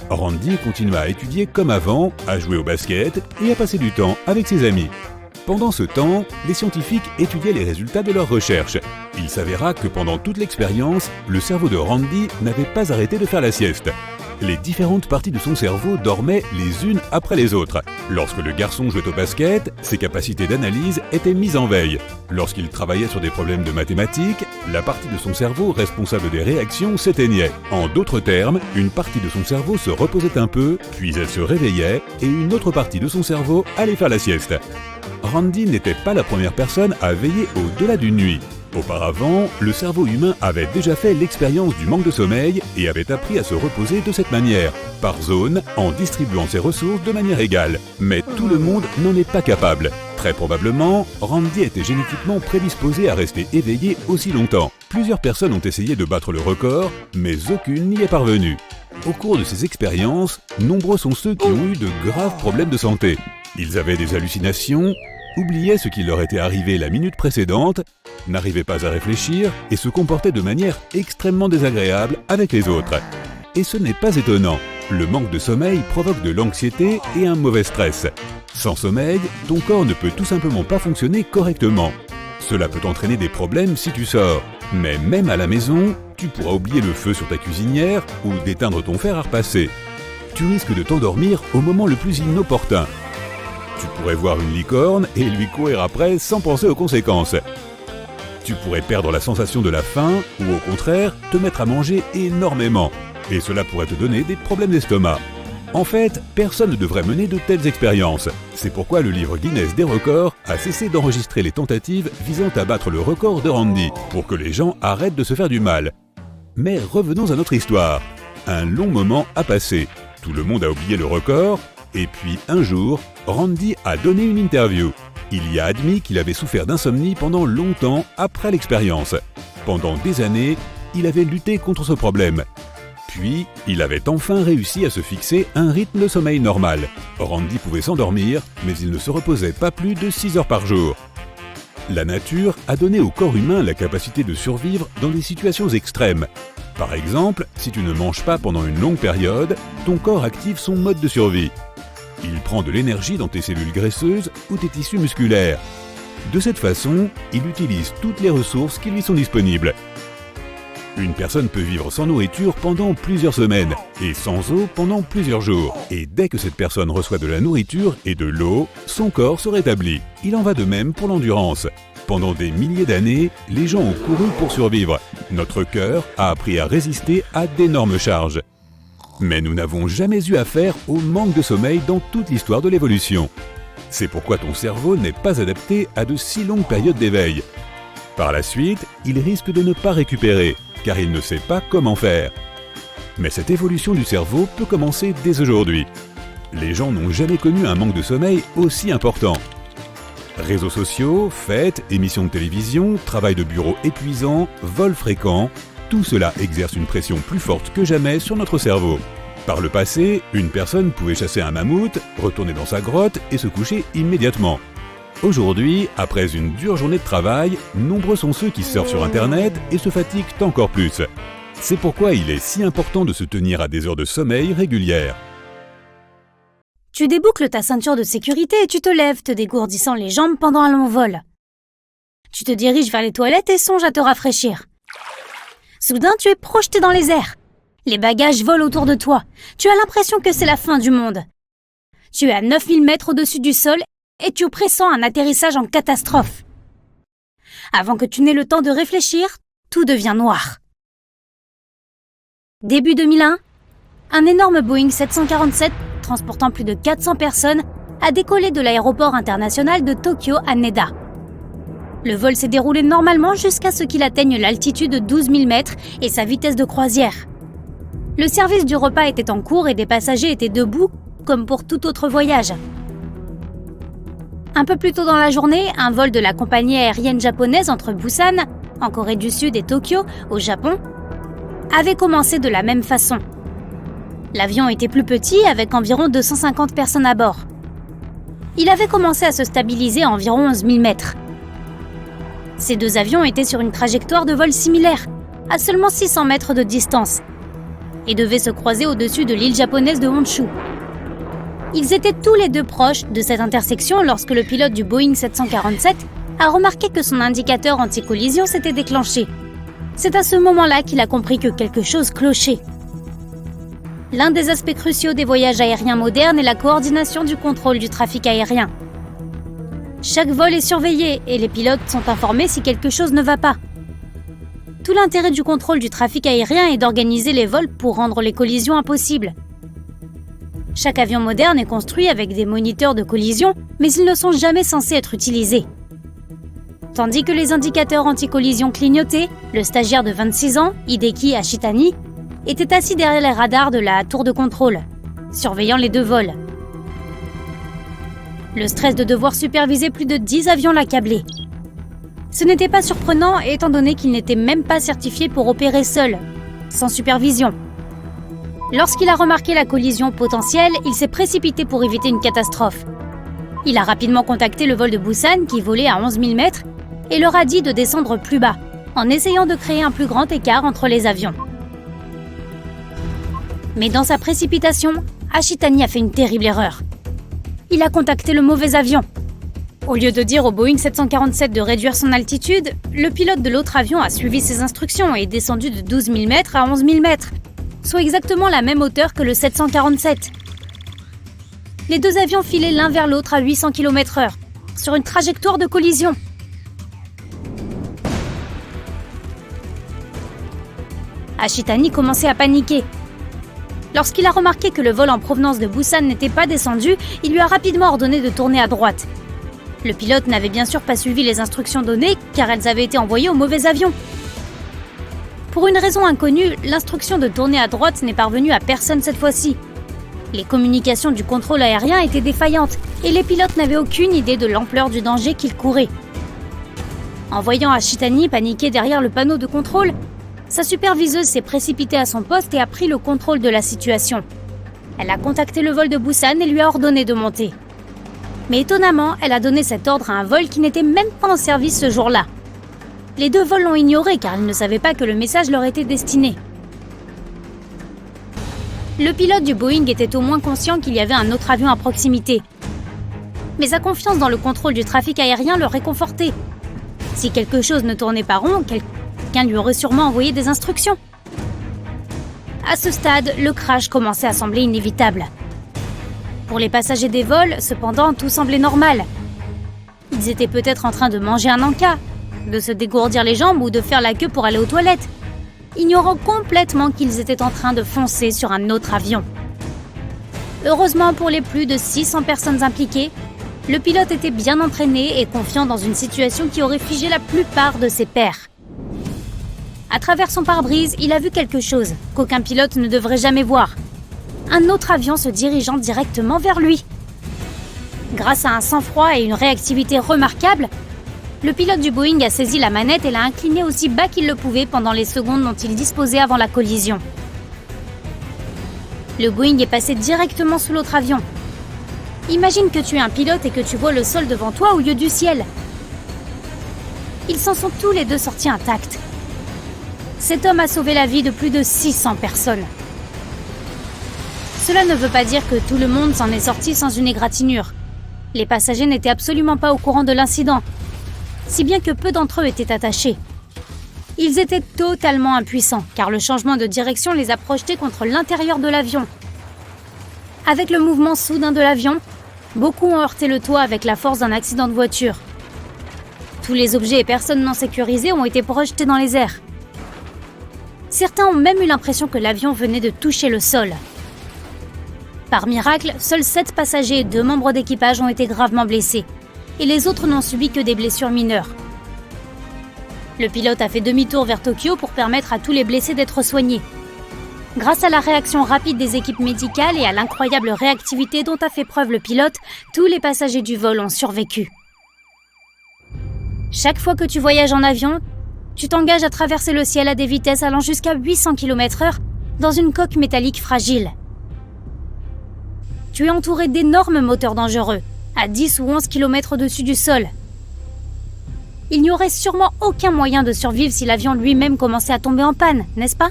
Randy continua à étudier comme avant, à jouer au basket et à passer du temps avec ses amis. Pendant ce temps, les scientifiques étudiaient les résultats de leurs recherches. Il s'avéra que pendant toute l'expérience, le cerveau de Randy n'avait pas arrêté de faire la sieste. Les différentes parties de son cerveau dormaient les unes après les autres. Lorsque le garçon jouait au basket, ses capacités d'analyse étaient mises en veille. Lorsqu'il travaillait sur des problèmes de mathématiques, la partie de son cerveau responsable des réactions s'éteignait. En d'autres termes, une partie de son cerveau se reposait un peu, puis elle se réveillait, et une autre partie de son cerveau allait faire la sieste. Randy n'était pas la première personne à veiller au-delà d'une nuit. Auparavant, le cerveau humain avait déjà fait l'expérience du manque de sommeil et avait appris à se reposer de cette manière, par zone, en distribuant ses ressources de manière égale. Mais tout le monde n'en est pas capable. Très probablement, Randy était génétiquement prédisposé à rester éveillé aussi longtemps. Plusieurs personnes ont essayé de battre le record, mais aucune n'y est parvenue. Au cours de ces expériences, nombreux sont ceux qui ont eu de graves problèmes de santé. Ils avaient des hallucinations, oubliaient ce qui leur était arrivé la minute précédente, n'arrivaient pas à réfléchir et se comportaient de manière extrêmement désagréable avec les autres. Et ce n'est pas étonnant, le manque de sommeil provoque de l'anxiété et un mauvais stress. Sans sommeil, ton corps ne peut tout simplement pas fonctionner correctement. Cela peut entraîner des problèmes si tu sors, mais même à la maison, tu pourras oublier le feu sur ta cuisinière ou d'éteindre ton fer à repasser. Tu risques de t'endormir au moment le plus inopportun. Tu pourrais voir une licorne et lui courir après sans penser aux conséquences. Tu pourrais perdre la sensation de la faim ou au contraire te mettre à manger énormément. Et cela pourrait te donner des problèmes d'estomac. En fait, personne ne devrait mener de telles expériences. C'est pourquoi le livre Guinness des records a cessé d'enregistrer les tentatives visant à battre le record de Randy, pour que les gens arrêtent de se faire du mal. Mais revenons à notre histoire. Un long moment a passé. Tout le monde a oublié le record. Et puis un jour, Randy a donné une interview. Il y a admis qu'il avait souffert d'insomnie pendant longtemps après l'expérience. Pendant des années, il avait lutté contre ce problème. Puis, il avait enfin réussi à se fixer un rythme de sommeil normal. Randy pouvait s'endormir, mais il ne se reposait pas plus de 6 heures par jour. La nature a donné au corps humain la capacité de survivre dans des situations extrêmes. Par exemple, si tu ne manges pas pendant une longue période, ton corps active son mode de survie. Il prend de l'énergie dans tes cellules graisseuses ou tes tissus musculaires. De cette façon, il utilise toutes les ressources qui lui sont disponibles. Une personne peut vivre sans nourriture pendant plusieurs semaines et sans eau pendant plusieurs jours. Et dès que cette personne reçoit de la nourriture et de l'eau, son corps se rétablit. Il en va de même pour l'endurance. Pendant des milliers d'années, les gens ont couru pour survivre. Notre cœur a appris à résister à d'énormes charges. Mais nous n'avons jamais eu affaire au manque de sommeil dans toute l'histoire de l'évolution. C'est pourquoi ton cerveau n'est pas adapté à de si longues périodes d'éveil. Par la suite, il risque de ne pas récupérer, car il ne sait pas comment faire. Mais cette évolution du cerveau peut commencer dès aujourd'hui. Les gens n'ont jamais connu un manque de sommeil aussi important. Réseaux sociaux, fêtes, émissions de télévision, travail de bureau épuisant, vols fréquents, tout cela exerce une pression plus forte que jamais sur notre cerveau. Par le passé, une personne pouvait chasser un mammouth, retourner dans sa grotte et se coucher immédiatement. Aujourd'hui, après une dure journée de travail, nombreux sont ceux qui surfent sur Internet et se fatiguent encore plus. C'est pourquoi il est si important de se tenir à des heures de sommeil régulières. Tu déboucles ta ceinture de sécurité et tu te lèves, te dégourdissant les jambes pendant un long vol. Tu te diriges vers les toilettes et songes à te rafraîchir. Soudain, tu es projeté dans les airs. Les bagages volent autour de toi. Tu as l'impression que c'est la fin du monde. Tu es à 9000 mètres au-dessus du sol et tu pressens un atterrissage en catastrophe. Avant que tu n'aies le temps de réfléchir, tout devient noir. Début 2001, un énorme Boeing 747 transportant plus de 400 personnes a décollé de l'aéroport international de Tokyo à Haneda. Le vol s'est déroulé normalement jusqu'à ce qu'il atteigne l'altitude de 12 000 mètres et sa vitesse de croisière. Le service du repas était en cours et des passagers étaient debout, comme pour tout autre voyage. Un peu plus tôt dans la journée, un vol de la compagnie aérienne japonaise entre Busan, en Corée du Sud, et Tokyo, au Japon, avait commencé de la même façon. L'avion était plus petit, avec environ 250 personnes à bord. Il avait commencé à se stabiliser à environ 11 000 mètres. Ces deux avions étaient sur une trajectoire de vol similaire, à seulement 600 mètres de distance, et devaient se croiser au-dessus de l'île japonaise de Honshu. Ils étaient tous les deux proches de cette intersection lorsque le pilote du Boeing 747 a remarqué que son indicateur anti-collision s'était déclenché. C'est à ce moment-là qu'il a compris que quelque chose clochait. L'un des aspects cruciaux des voyages aériens modernes est la coordination du contrôle du trafic aérien. Chaque vol est surveillé et les pilotes sont informés si quelque chose ne va pas. Tout l'intérêt du contrôle du trafic aérien est d'organiser les vols pour rendre les collisions impossibles. Chaque avion moderne est construit avec des moniteurs de collision, mais ils ne sont jamais censés être utilisés. Tandis que les indicateurs anti-collision clignotaient, le stagiaire de 26 ans, Hideki Ashitani, était assis derrière les radars de la tour de contrôle, surveillant les deux vols. Le stress de devoir superviser plus de 10 avions l'accablait. Ce n'était pas surprenant étant donné qu'il n'était même pas certifié pour opérer seul, sans supervision. Lorsqu'il a remarqué la collision potentielle, il s'est précipité pour éviter une catastrophe. Il a rapidement contacté le vol de Busan qui volait à 11 000 mètres et leur a dit de descendre plus bas, en essayant de créer un plus grand écart entre les avions. Mais dans sa précipitation, Ashitani a fait une terrible erreur. Il a contacté le mauvais avion. Au lieu de dire au Boeing 747 de réduire son altitude, le pilote de l'autre avion a suivi ses instructions et est descendu de 12 000 mètres à 11 000 mètres, soit exactement la même hauteur que le 747. Les deux avions filaient l'un vers l'autre à 800 km/h, sur une trajectoire de collision. Ashitani commençait à paniquer. Lorsqu'il a remarqué que le vol en provenance de Busan n'était pas descendu, il lui a rapidement ordonné de tourner à droite. Le pilote n'avait bien sûr pas suivi les instructions données car elles avaient été envoyées au mauvais avion. Pour une raison inconnue, l'instruction de tourner à droite n'est parvenue à personne cette fois-ci. Les communications du contrôle aérien étaient défaillantes et les pilotes n'avaient aucune idée de l'ampleur du danger qu'ils couraient. En voyant Ashitani paniquer derrière le panneau de contrôle, sa superviseuse s'est précipitée à son poste et a pris le contrôle de la situation. Elle a contacté le vol de Busan et lui a ordonné de monter. Mais étonnamment, elle a donné cet ordre à un vol qui n'était même pas en service ce jour-là. Les deux vols l'ont ignoré car ils ne savaient pas que le message leur était destiné. Le pilote du Boeing était au moins conscient qu'il y avait un autre avion à proximité. Mais sa confiance dans le contrôle du trafic aérien le réconfortait. Si quelque chose ne tournait pas rond, quelqu'un quelqu'un lui aurait sûrement envoyé des instructions. À ce stade, le crash commençait à sembler inévitable. Pour les passagers des vols, cependant, tout semblait normal. Ils étaient peut-être en train de manger un encas, de se dégourdir les jambes ou de faire la queue pour aller aux toilettes, ignorant complètement qu'ils étaient en train de foncer sur un autre avion. Heureusement pour les plus de 600 personnes impliquées, le pilote était bien entraîné et confiant dans une situation qui aurait figé la plupart de ses pairs. À travers son pare-brise, il a vu quelque chose qu'aucun pilote ne devrait jamais voir. Un autre avion se dirigeant directement vers lui. Grâce à un sang-froid et une réactivité remarquables, le pilote du Boeing a saisi la manette et l'a incliné aussi bas qu'il le pouvait pendant les secondes dont il disposait avant la collision. Le Boeing est passé directement sous l'autre avion. Imagine que tu es un pilote et que tu vois le sol devant toi au lieu du ciel. Ils s'en sont tous les deux sortis intacts. Cet homme a sauvé la vie de plus de 600 personnes. Cela ne veut pas dire que tout le monde s'en est sorti sans une égratignure. Les passagers n'étaient absolument pas au courant de l'incident, si bien que peu d'entre eux étaient attachés. Ils étaient totalement impuissants, car le changement de direction les a projetés contre l'intérieur de l'avion. Avec le mouvement soudain de l'avion, beaucoup ont heurté le toit avec la force d'un accident de voiture. Tous les objets et personnes non sécurisées ont été projetés dans les airs. Certains ont même eu l'impression que l'avion venait de toucher le sol. Par miracle, seuls 7 passagers et 2 membres d'équipage ont été gravement blessés, et les autres n'ont subi que des blessures mineures. Le pilote a fait demi-tour vers Tokyo pour permettre à tous les blessés d'être soignés. Grâce à la réaction rapide des équipes médicales et à l'incroyable réactivité dont a fait preuve le pilote, tous les passagers du vol ont survécu. Chaque fois que tu voyages en avion, tu t'engages à traverser le ciel à des vitesses allant jusqu'à 800 km/h dans une coque métallique fragile. Tu es entouré d'énormes moteurs dangereux, à 10 ou 11 km au-dessus du sol. Il n'y aurait sûrement aucun moyen de survivre si l'avion lui-même commençait à tomber en panne, n'est-ce pas?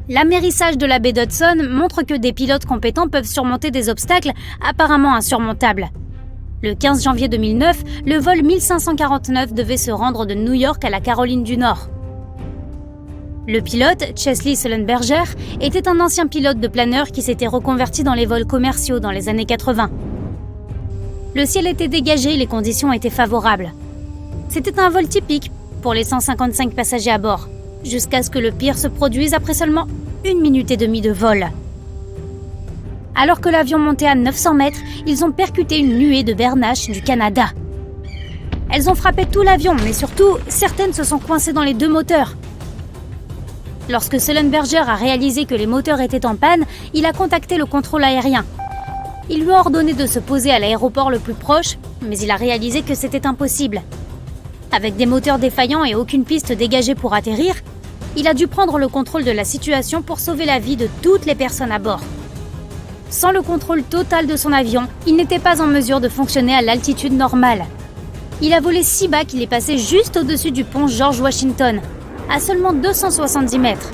L'amérissage de la baie d'Hudson montre que des pilotes compétents peuvent surmonter des obstacles apparemment insurmontables. Le 15 janvier 2009, le vol 1549 devait se rendre de New York à la Caroline du Nord. Le pilote, Chesley Sullenberger, était un ancien pilote de planeur qui s'était reconverti dans les vols commerciaux dans les années 80. Le ciel était dégagé et les conditions étaient favorables. C'était un vol typique pour les 155 passagers à bord, jusqu'à ce que le pire se produise après seulement 1 minute et demie de vol. Alors que l'avion montait à 900 mètres, ils ont percuté une nuée de bernaches du Canada. Elles ont frappé tout l'avion, mais surtout, certaines se sont coincées dans les 2 moteurs. Lorsque Sullenberger a réalisé que les moteurs étaient en panne, il a contacté le contrôle aérien. Il lui a ordonné de se poser à l'aéroport le plus proche, mais il a réalisé que c'était impossible. Avec des moteurs défaillants et aucune piste dégagée pour atterrir, il a dû prendre le contrôle de la situation pour sauver la vie de toutes les personnes à bord. Sans le contrôle total de son avion, il n'était pas en mesure de fonctionner à l'altitude normale. Il a volé si bas qu'il est passé juste au-dessus du pont George Washington, à seulement 270 mètres.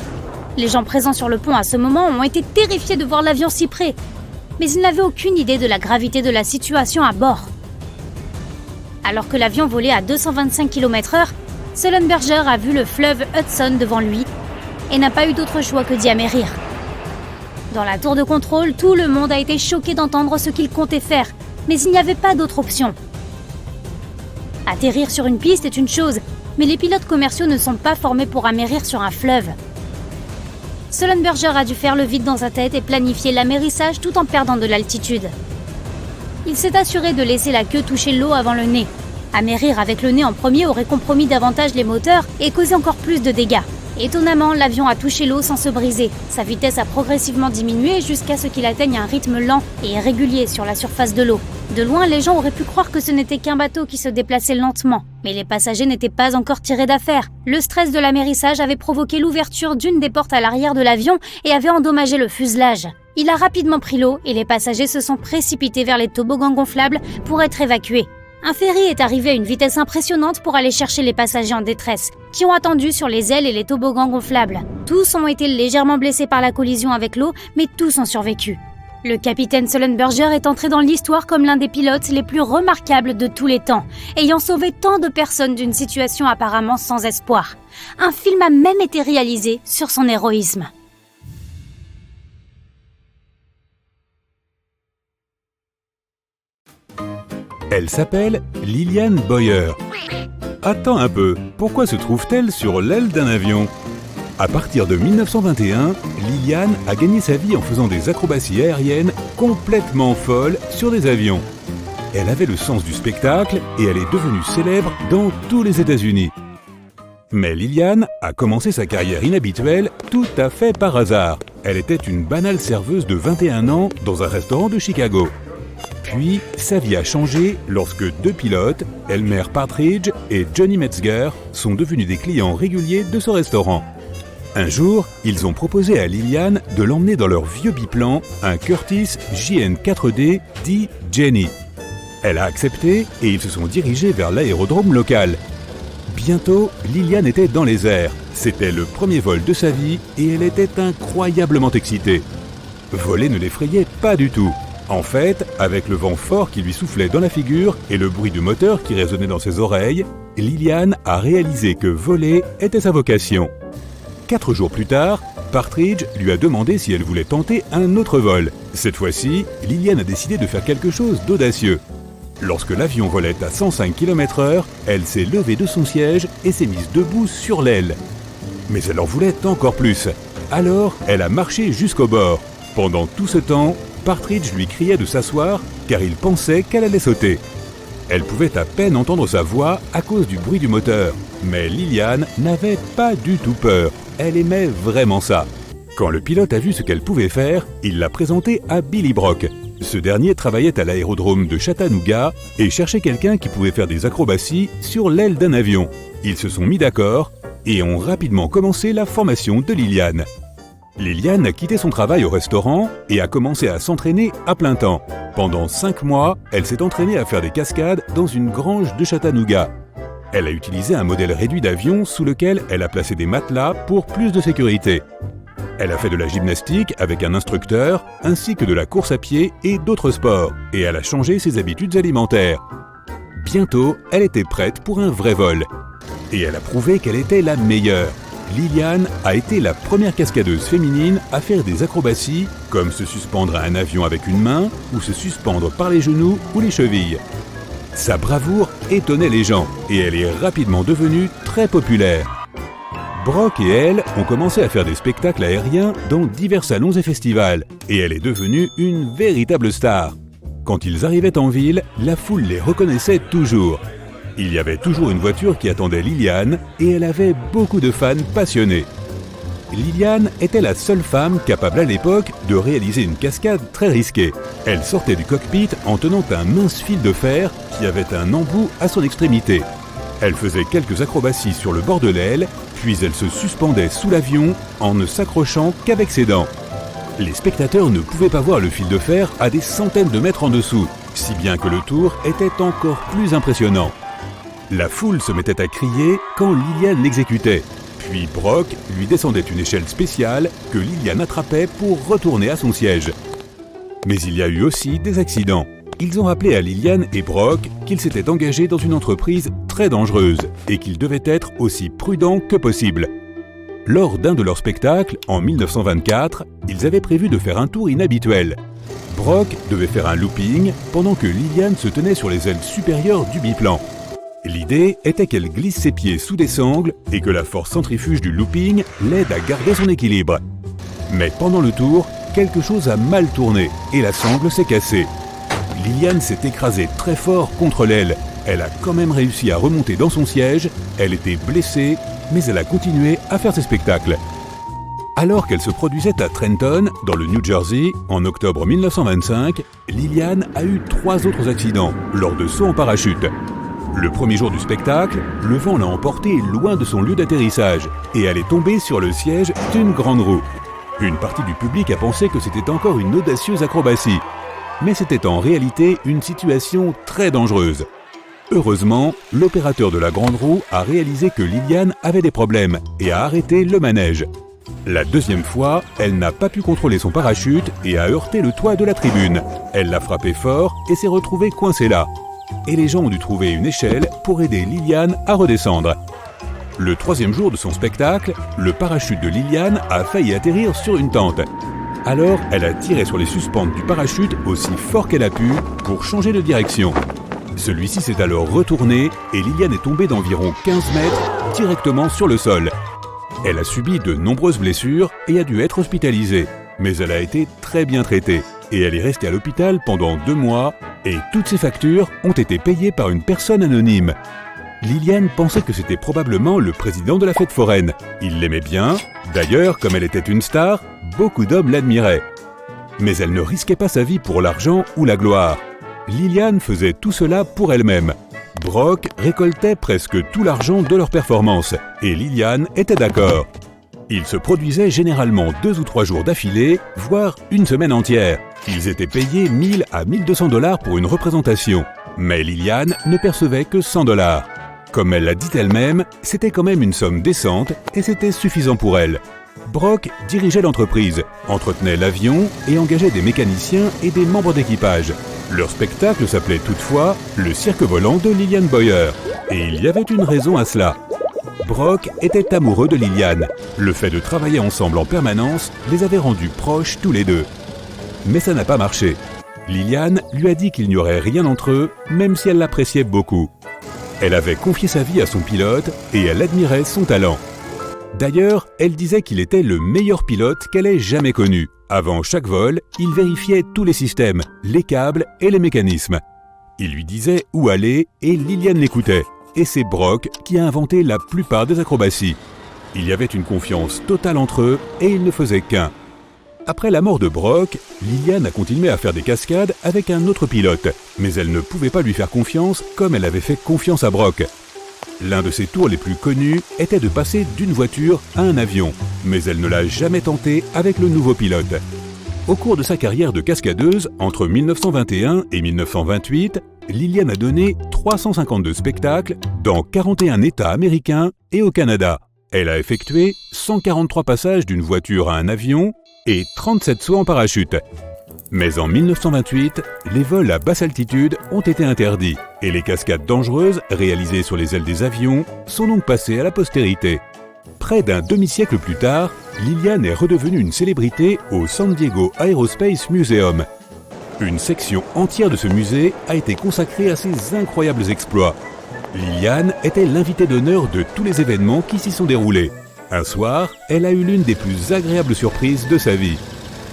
Les gens présents sur le pont à ce moment ont été terrifiés de voir l'avion si près, mais ils n'avaient aucune idée de la gravité de la situation à bord. Alors que l'avion volait à 225 km/h, Sullenberger a vu le fleuve Hudson devant lui et n'a pas eu d'autre choix que d'y amérir. Dans la tour de contrôle, tout le monde a été choqué d'entendre ce qu'il comptait faire, mais il n'y avait pas d'autre option. Atterrir sur une piste est une chose, mais les pilotes commerciaux ne sont pas formés pour amérir sur un fleuve. Sullenberger a dû faire le vide dans sa tête et planifier l'amérissage tout en perdant de l'altitude. Il s'est assuré de laisser la queue toucher l'eau avant le nez. Amérir avec le nez en premier aurait compromis davantage les moteurs et causé encore plus de dégâts. Étonnamment, l'avion a touché l'eau sans se briser. Sa vitesse a progressivement diminué jusqu'à ce qu'il atteigne un rythme lent et régulier sur la surface de l'eau. De loin, les gens auraient pu croire que ce n'était qu'un bateau qui se déplaçait lentement. Mais les passagers n'étaient pas encore tirés d'affaire. Le stress de l'amérissage avait provoqué l'ouverture d'une des portes à l'arrière de l'avion et avait endommagé le fuselage. Il a rapidement pris l'eau et les passagers se sont précipités vers les toboggans gonflables pour être évacués. Un ferry est arrivé à une vitesse impressionnante pour aller chercher les passagers en détresse, qui ont attendu sur les ailes et les toboggans gonflables. Tous ont été légèrement blessés par la collision avec l'eau, mais tous ont survécu. Le capitaine Sullenberger est entré dans l'histoire comme l'un des pilotes les plus remarquables de tous les temps, ayant sauvé tant de personnes d'une situation apparemment sans espoir. Un film a même été réalisé sur son héroïsme. Elle s'appelle Lillian Boyer. Attends un peu, pourquoi se trouve-t-elle sur l'aile d'un avion ? À partir de 1921, Lillian a gagné sa vie en faisant des acrobaties aériennes complètement folles sur des avions. Elle avait le sens du spectacle et elle est devenue célèbre dans tous les États-Unis. Mais Lillian a commencé sa carrière inhabituelle tout à fait par hasard. Elle était une banale serveuse de 21 ans dans un restaurant de Chicago. Puis, sa vie a changé lorsque deux pilotes, Elmer Partridge et Johnny Metzger, sont devenus des clients réguliers de ce restaurant. Un jour, ils ont proposé à Lillian de l'emmener dans leur vieux biplan, un Curtiss JN4D dit Jenny. Elle a accepté et ils se sont dirigés vers l'aérodrome local. Bientôt, Lillian était dans les airs. C'était le premier vol de sa vie et elle était incroyablement excitée. Voler ne l'effrayait pas du tout. En fait, avec le vent fort qui lui soufflait dans la figure et le bruit du moteur qui résonnait dans ses oreilles, Lillian a réalisé que voler était sa vocation. 4 jours plus tard, Partridge lui a demandé si elle voulait tenter un autre vol. Cette fois-ci, Lillian a décidé de faire quelque chose d'audacieux. Lorsque l'avion volait à 105 km/h, elle s'est levée de son siège et s'est mise debout sur l'aile. Mais elle en voulait encore plus. Alors, elle a marché jusqu'au bord. Pendant tout ce temps, Partridge lui criait de s'asseoir car il pensait qu'elle allait sauter. Elle pouvait à peine entendre sa voix à cause du bruit du moteur. Mais Lillian n'avait pas du tout peur. Elle aimait vraiment ça. Quand le pilote a vu ce qu'elle pouvait faire, il l'a présentée à Billy Brock. Ce dernier travaillait à l'aérodrome de Chattanooga et cherchait quelqu'un qui pouvait faire des acrobaties sur l'aile d'un avion. Ils se sont mis d'accord et ont rapidement commencé la formation de Lillian. Lillian a quitté son travail au restaurant et a commencé à s'entraîner à plein temps. Pendant 5 mois, elle s'est entraînée à faire des cascades dans une grange de Chattanooga. Elle a utilisé un modèle réduit d'avion sous lequel elle a placé des matelas pour plus de sécurité. Elle a fait de la gymnastique avec un instructeur, ainsi que de la course à pied et d'autres sports, et elle a changé ses habitudes alimentaires. Bientôt, elle était prête pour un vrai vol. Et elle a prouvé qu'elle était la meilleure. Lillian a été la première cascadeuse féminine à faire des acrobaties, comme se suspendre à un avion avec une main, ou se suspendre par les genoux ou les chevilles. Sa bravoure étonnait les gens, et elle est rapidement devenue très populaire. Brock et elle ont commencé à faire des spectacles aériens dans divers salons et festivals, et elle est devenue une véritable star. Quand ils arrivaient en ville, la foule les reconnaissait toujours. Il y avait toujours une voiture qui attendait Lillian, et elle avait beaucoup de fans passionnés. Lillian était la seule femme capable à l'époque de réaliser une cascade très risquée. Elle sortait du cockpit en tenant un mince fil de fer qui avait un embout à son extrémité. Elle faisait quelques acrobaties sur le bord de l'aile, puis elle se suspendait sous l'avion en ne s'accrochant qu'avec ses dents. Les spectateurs ne pouvaient pas voir le fil de fer à des centaines de mètres en dessous, si bien que le tour était encore plus impressionnant. La foule se mettait à crier quand Lillian l'exécutait. Puis Brock lui descendait une échelle spéciale que Lillian attrapait pour retourner à son siège. Mais il y a eu aussi des accidents. Ils ont rappelé à Lillian et Brock qu'ils s'étaient engagés dans une entreprise très dangereuse et qu'ils devaient être aussi prudents que possible. Lors d'un de leurs spectacles, en 1924, ils avaient prévu de faire un tour inhabituel. Brock devait faire un looping pendant que Lillian se tenait sur les ailes supérieures du biplan. L'idée était qu'elle glisse ses pieds sous des sangles et que la force centrifuge du looping l'aide à garder son équilibre. Mais pendant le tour, quelque chose a mal tourné et la sangle s'est cassée. Lillian s'est écrasée très fort contre l'aile. Elle a quand même réussi à remonter dans son siège, elle était blessée, mais elle a continué à faire ses spectacles. Alors qu'elle se produisait à Trenton, dans le New Jersey, en octobre 1925, Lillian a eu 3 autres accidents lors de sauts en parachute. Le premier jour du spectacle, le vent l'a emportée loin de son lieu d'atterrissage et elle est tombée sur le siège d'une grande roue. Une partie du public a pensé que c'était encore une audacieuse acrobatie, mais c'était en réalité une situation très dangereuse. Heureusement, l'opérateur de la grande roue a réalisé que Lillian avait des problèmes et a arrêté le manège. La deuxième fois, elle n'a pas pu contrôler son parachute et a heurté le toit de la tribune. Elle l'a frappé fort et s'est retrouvée coincée là. Et les gens ont dû trouver une échelle pour aider Liliane à redescendre. Le troisième jour de son spectacle, le parachute de Liliane a failli atterrir sur une tente. Alors, elle a tiré sur les suspentes du parachute aussi fort qu'elle a pu pour changer de direction. Celui-ci s'est alors retourné et Liliane est tombée d'environ 15 mètres directement sur le sol. Elle a subi de nombreuses blessures et a dû être hospitalisée, mais elle a été très bien traitée et elle est restée à l'hôpital pendant 2 mois et toutes ses factures ont été payées par une personne anonyme. Liliane pensait que c'était probablement le président de la fête foraine. Il l'aimait bien. D'ailleurs, comme elle était une star, beaucoup d'hommes l'admiraient. Mais elle ne risquait pas sa vie pour l'argent ou la gloire. Liliane faisait tout cela pour elle-même. Brock récoltait presque tout l'argent de leur performance et Liliane était d'accord. Ils se produisaient généralement 2 ou 3 jours d'affilée, voire une semaine entière. Ils étaient payés 1000 à 1200 $ pour une représentation. Mais Liliane ne percevait que 100 $. Comme elle l'a dit elle-même, c'était quand même une somme décente et c'était suffisant pour elle. Brock dirigeait l'entreprise, entretenait l'avion et engageait des mécaniciens et des membres d'équipage. Leur spectacle s'appelait toutefois le cirque volant de Liliane Boyer. Et il y avait une raison à cela. Brock était amoureux de Liliane. Le fait de travailler ensemble en permanence les avait rendus proches tous les deux. Mais ça n'a pas marché. Liliane lui a dit qu'il n'y aurait rien entre eux, même si elle l'appréciait beaucoup. Elle avait confié sa vie à son pilote et elle admirait son talent. D'ailleurs, elle disait qu'il était le meilleur pilote qu'elle ait jamais connu. Avant chaque vol, il vérifiait tous les systèmes, les câbles et les mécanismes. Il lui disait où aller et Liliane l'écoutait. Et c'est Brock qui a inventé la plupart des acrobaties. Il y avait une confiance totale entre eux et ils ne faisaient qu'un. Après la mort de Brock, Liliane a continué à faire des cascades avec un autre pilote, mais elle ne pouvait pas lui faire confiance comme elle avait fait confiance à Brock. L'un de ses tours les plus connus était de passer d'une voiture à un avion, mais elle ne l'a jamais tenté avec le nouveau pilote. Au cours de sa carrière de cascadeuse, entre 1921 et 1928, Liliane a donné 352 spectacles dans 41 États américains et au Canada. Elle a effectué 143 passages d'une voiture à un avion et 37 sauts en parachute. Mais en 1928, les vols à basse altitude ont été interdits et les cascades dangereuses réalisées sur les ailes des avions sont donc passées à la postérité. Près d'un demi-siècle plus tard, Liliane est redevenue une célébrité au San Diego Aerospace Museum. Une section entière de ce musée a été consacrée à ses incroyables exploits. Liliane était l'invitée d'honneur de tous les événements qui s'y sont déroulés. Un soir, elle a eu l'une des plus agréables surprises de sa vie.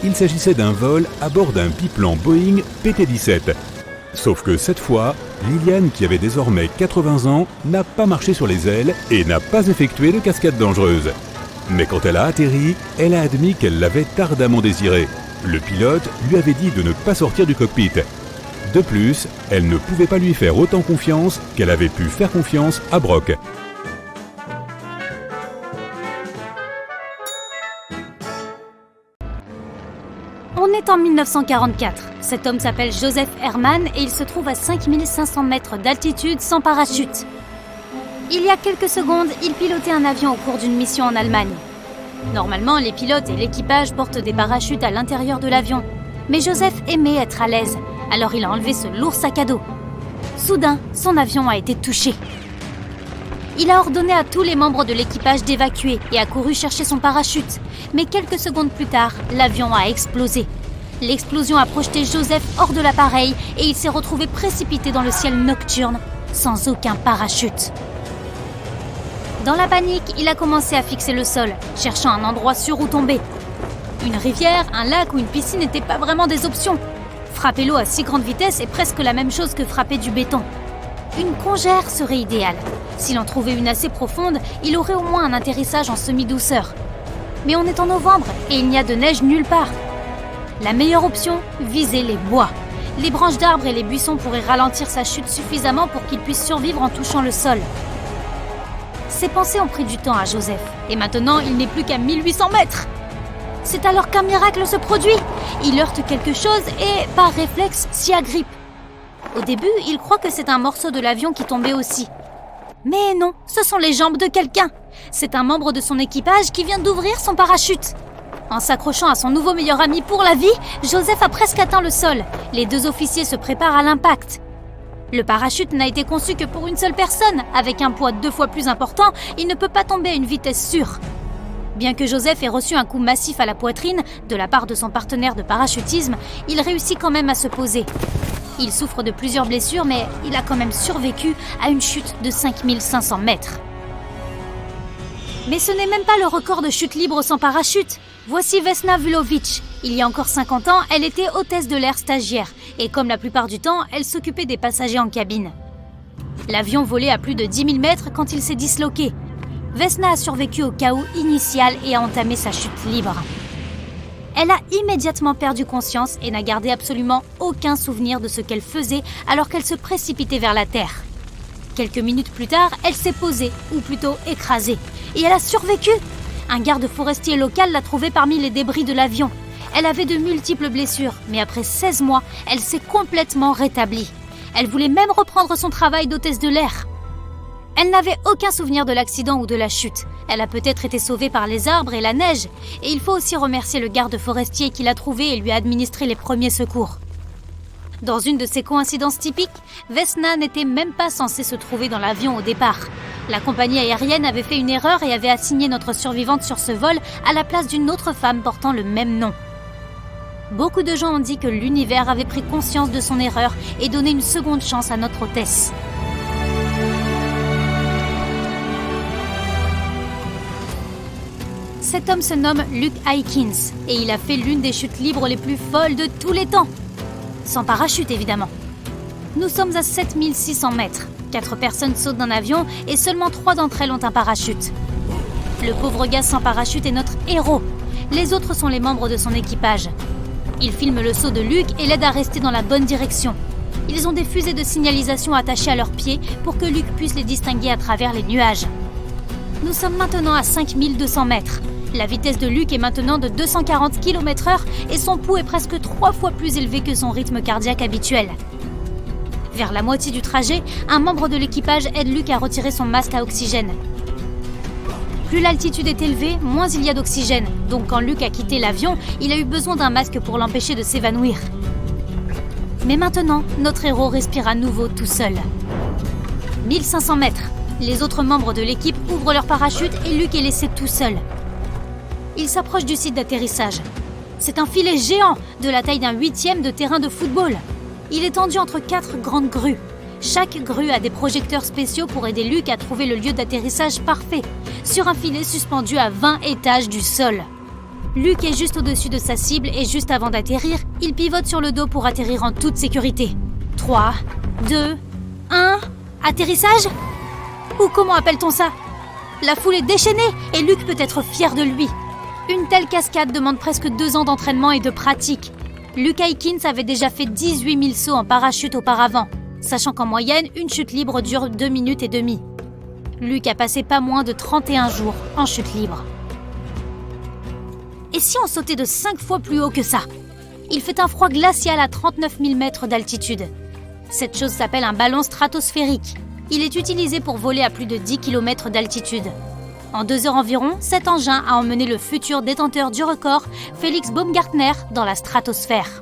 Il s'agissait d'un vol à bord d'un biplan Boeing PT-17. Sauf que cette fois, Liliane, qui avait désormais 80 ans, n'a pas marché sur les ailes et n'a pas effectué de cascade dangereuse. Mais quand elle a atterri, elle a admis qu'elle l'avait ardemment désiré. Le pilote lui avait dit de ne pas sortir du cockpit. De plus, elle ne pouvait pas lui faire autant confiance qu'elle avait pu faire confiance à Brock. On est en 1944. Cet homme s'appelle Joseph Herman et il se trouve à 5500 mètres d'altitude sans parachute. Il y a quelques secondes, il pilotait un avion au cours d'une mission en Allemagne. Normalement, les pilotes et l'équipage portent des parachutes à l'intérieur de l'avion. Mais Joseph aimait être à l'aise, alors il a enlevé ce lourd sac à dos. Soudain, son avion a été touché. Il a ordonné à tous les membres de l'équipage d'évacuer et a couru chercher son parachute. Mais quelques secondes plus tard, l'avion a explosé. L'explosion a projeté Joseph hors de l'appareil et il s'est retrouvé précipité dans le ciel nocturne, sans aucun parachute. Dans la panique, il a commencé à fixer le sol, cherchant un endroit sûr où tomber. Une rivière, un lac ou une piscine n'étaient pas vraiment des options. Frapper l'eau à si grande vitesse est presque la même chose que frapper du béton. Une congère serait idéale. S'il en trouvait une assez profonde, il aurait au moins un atterrissage en semi-douceur. Mais on est en novembre et il n'y a de neige nulle part. La meilleure option, viser les bois. Les branches d'arbres et les buissons pourraient ralentir sa chute suffisamment pour qu'il puisse survivre en touchant le sol. Ces pensées ont pris du temps à Joseph, et maintenant il n'est plus qu'à 1800 mètres. C'est alors qu'un miracle se produit. Il heurte quelque chose et, par réflexe, s'y agrippe. Au début, il croit que c'est un morceau de l'avion qui tombait aussi. Mais non, ce sont les jambes de quelqu'un. C'est un membre de son équipage qui vient d'ouvrir son parachute. En s'accrochant à son nouveau meilleur ami pour la vie, Joseph a presque atteint le sol. Les 2 officiers se préparent à l'impact. Le parachute n'a été conçu que pour une seule personne. Avec un poids 2 fois plus important, il ne peut pas tomber à une vitesse sûre. Bien que Joseph ait reçu un coup massif à la poitrine de la part de son partenaire de parachutisme, il réussit quand même à se poser. Il souffre de plusieurs blessures, mais il a quand même survécu à une chute de 5500 mètres. Mais ce n'est même pas le record de chute libre sans parachute. Voici Vesna Vulovic. Il y a encore 50 ans, elle était hôtesse de l'air stagiaire et comme la plupart du temps, elle s'occupait des passagers en cabine. L'avion volait à plus de 10 000 mètres quand il s'est disloqué. Vesna a survécu au chaos initial et a entamé sa chute libre. Elle a immédiatement perdu conscience et n'a gardé absolument aucun souvenir de ce qu'elle faisait alors qu'elle se précipitait vers la terre. Quelques minutes plus tard, elle s'est posée, ou plutôt écrasée, et elle a survécu. Un garde forestier local l'a trouvée parmi les débris de l'avion. Elle avait de multiples blessures, mais après 16 mois, elle s'est complètement rétablie. Elle voulait même reprendre son travail d'hôtesse de l'air. Elle n'avait aucun souvenir de l'accident ou de la chute. Elle a peut-être été sauvée par les arbres et la neige. Et il faut aussi remercier le garde forestier qui l'a trouvée et lui a administré les premiers secours. Dans une de ces coïncidences typiques, Vesna n'était même pas censée se trouver dans l'avion au départ. La compagnie aérienne avait fait une erreur et avait assigné notre survivante sur ce vol à la place d'une autre femme portant le même nom. Beaucoup de gens ont dit que l'univers avait pris conscience de son erreur et donné une seconde chance à notre hôtesse. Cet homme se nomme Luke Aikins et il a fait l'une des chutes libres les plus folles de tous les temps. Sans parachute, évidemment. Nous sommes à 7600 mètres. 4 personnes sautent d'un avion et seulement 3 d'entre elles ont un parachute. Le pauvre gars sans parachute est notre héros. Les autres sont les membres de son équipage. Ils filment le saut de Luke et l'aident à rester dans la bonne direction. Ils ont des fusées de signalisation attachées à leurs pieds pour que Luke puisse les distinguer à travers les nuages. Nous sommes maintenant à 5200 mètres. La vitesse de Luke est maintenant de 240 km/h et son pouls est presque 3 fois plus élevé que son rythme cardiaque habituel. Vers la moitié du trajet, un membre de l'équipage aide Luke à retirer son masque à oxygène. Plus l'altitude est élevée, moins il y a d'oxygène. Donc quand Luke a quitté l'avion, il a eu besoin d'un masque pour l'empêcher de s'évanouir. Mais maintenant, notre héros respire à nouveau tout seul. 1500 mètres. Les autres membres de l'équipe ouvrent leur parachute et Luke est laissé tout seul. Il s'approche du site d'atterrissage. C'est un filet géant de la taille d'un 8e de terrain de football. Il est tendu entre 4 grandes grues. Chaque grue a des projecteurs spéciaux pour aider Luke à trouver le lieu d'atterrissage parfait, sur un filet suspendu à 20 étages du sol. Luke est juste au-dessus de sa cible et juste avant d'atterrir, il pivote sur le dos pour atterrir en toute sécurité. 3, 2, 1, atterrissage ? Ou comment appelle-t-on ça ? La foule est déchaînée et Luke peut être fier de lui. Une telle cascade demande presque 2 ans d'entraînement et de pratique. Luke Aikins avait déjà fait 18 000 sauts en parachute auparavant, sachant qu'en moyenne, une chute libre dure 2 minutes et demie. Luke a passé pas moins de 31 jours en chute libre. Et si on sautait de 5 fois plus haut que ça ? Il fait un froid glacial à 39 000 mètres d'altitude. Cette chose s'appelle un ballon stratosphérique. Il est utilisé pour voler à plus de 10 km d'altitude. En 2 heures environ, cet engin a emmené le futur détenteur du record, Félix Baumgartner, dans la stratosphère.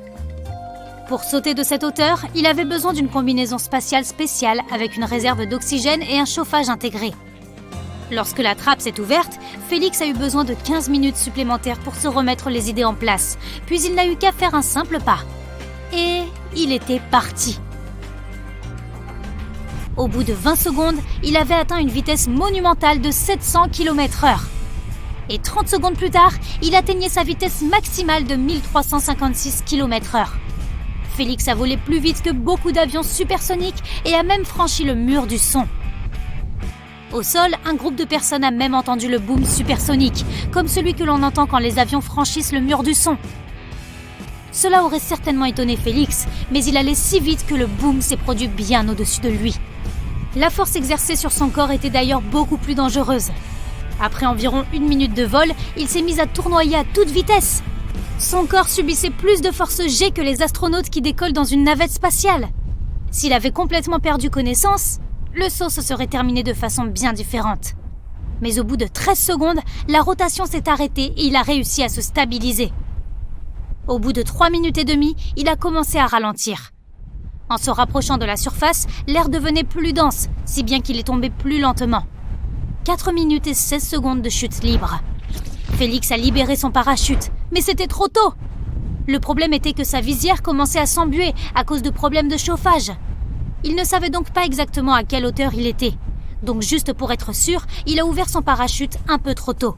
Pour sauter de cette hauteur, il avait besoin d'une combinaison spatiale spéciale avec une réserve d'oxygène et un chauffage intégré. Lorsque la trappe s'est ouverte, Félix a eu besoin de 15 minutes supplémentaires pour se remettre les idées en place, puis il n'a eu qu'à faire un simple pas. Et il était parti. Au bout de 20 secondes, il avait atteint une vitesse monumentale de 700 km/h. Et 30 secondes plus tard, il atteignait sa vitesse maximale de 1356 km/h. Félix a volé plus vite que beaucoup d'avions supersoniques et a même franchi le mur du son. Au sol, un groupe de personnes a même entendu le boom supersonique, comme celui que l'on entend quand les avions franchissent le mur du son. Cela aurait certainement étonné Félix, mais il allait si vite que le boom s'est produit bien au-dessus de lui. La force exercée sur son corps était d'ailleurs beaucoup plus dangereuse. Après environ 1 minute de vol, il s'est mis à tournoyer à toute vitesse. Son corps subissait plus de force G que les astronautes qui décollent dans une navette spatiale. S'il avait complètement perdu connaissance, le saut se serait terminé de façon bien différente. Mais au bout de 13 secondes, la rotation s'est arrêtée et il a réussi à se stabiliser. Au bout de 3 minutes et demie, il a commencé à ralentir. En se rapprochant de la surface, l'air devenait plus dense, si bien qu'il est tombé plus lentement. 4 minutes et 16 secondes de chute libre. Félix a libéré son parachute, mais c'était trop tôt. Le problème était que sa visière commençait à s'embuer à cause de problèmes de chauffage. Il ne savait donc pas exactement à quelle hauteur il était. Donc juste pour être sûr, il a ouvert son parachute un peu trop tôt.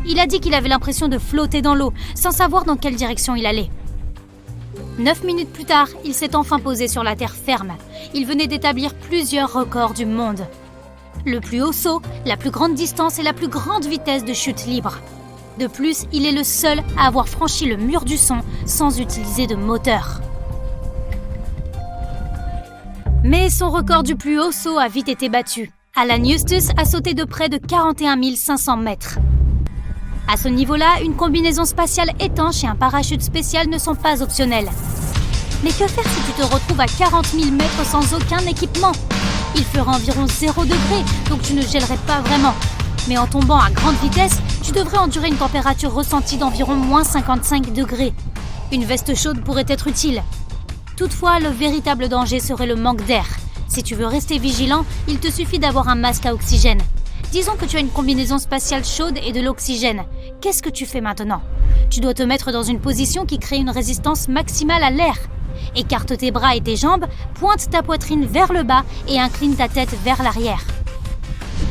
Il a dit qu'il avait l'impression de flotter dans l'eau, sans savoir dans quelle direction il allait. 9 minutes plus tard, il s'est enfin posé sur la terre ferme. Il venait d'établir plusieurs records du monde. Le plus haut saut, la plus grande distance et la plus grande vitesse de chute libre. De plus, il est le seul à avoir franchi le mur du son sans utiliser de moteur. Mais son record du plus haut saut a vite été battu. Alan Eustace a sauté de près de 41 500 mètres. À ce niveau-là, une combinaison spatiale étanche et un parachute spécial ne sont pas optionnels. Mais que faire si tu te retrouves à 40 000 mètres sans aucun équipement ? Il fera environ 0 degré, donc tu ne gèlerais pas vraiment. Mais en tombant à grande vitesse, tu devrais endurer une température ressentie d'environ moins 55 degrés. Une veste chaude pourrait être utile. Toutefois, le véritable danger serait le manque d'air. Si tu veux rester vigilant, il te suffit d'avoir un masque à oxygène. Disons que tu as une combinaison spatiale chaude et de l'oxygène. Qu'est-ce que tu fais maintenant ? Tu dois te mettre dans une position qui crée une résistance maximale à l'air. Écarte tes bras et tes jambes, pointe ta poitrine vers le bas et incline ta tête vers l'arrière.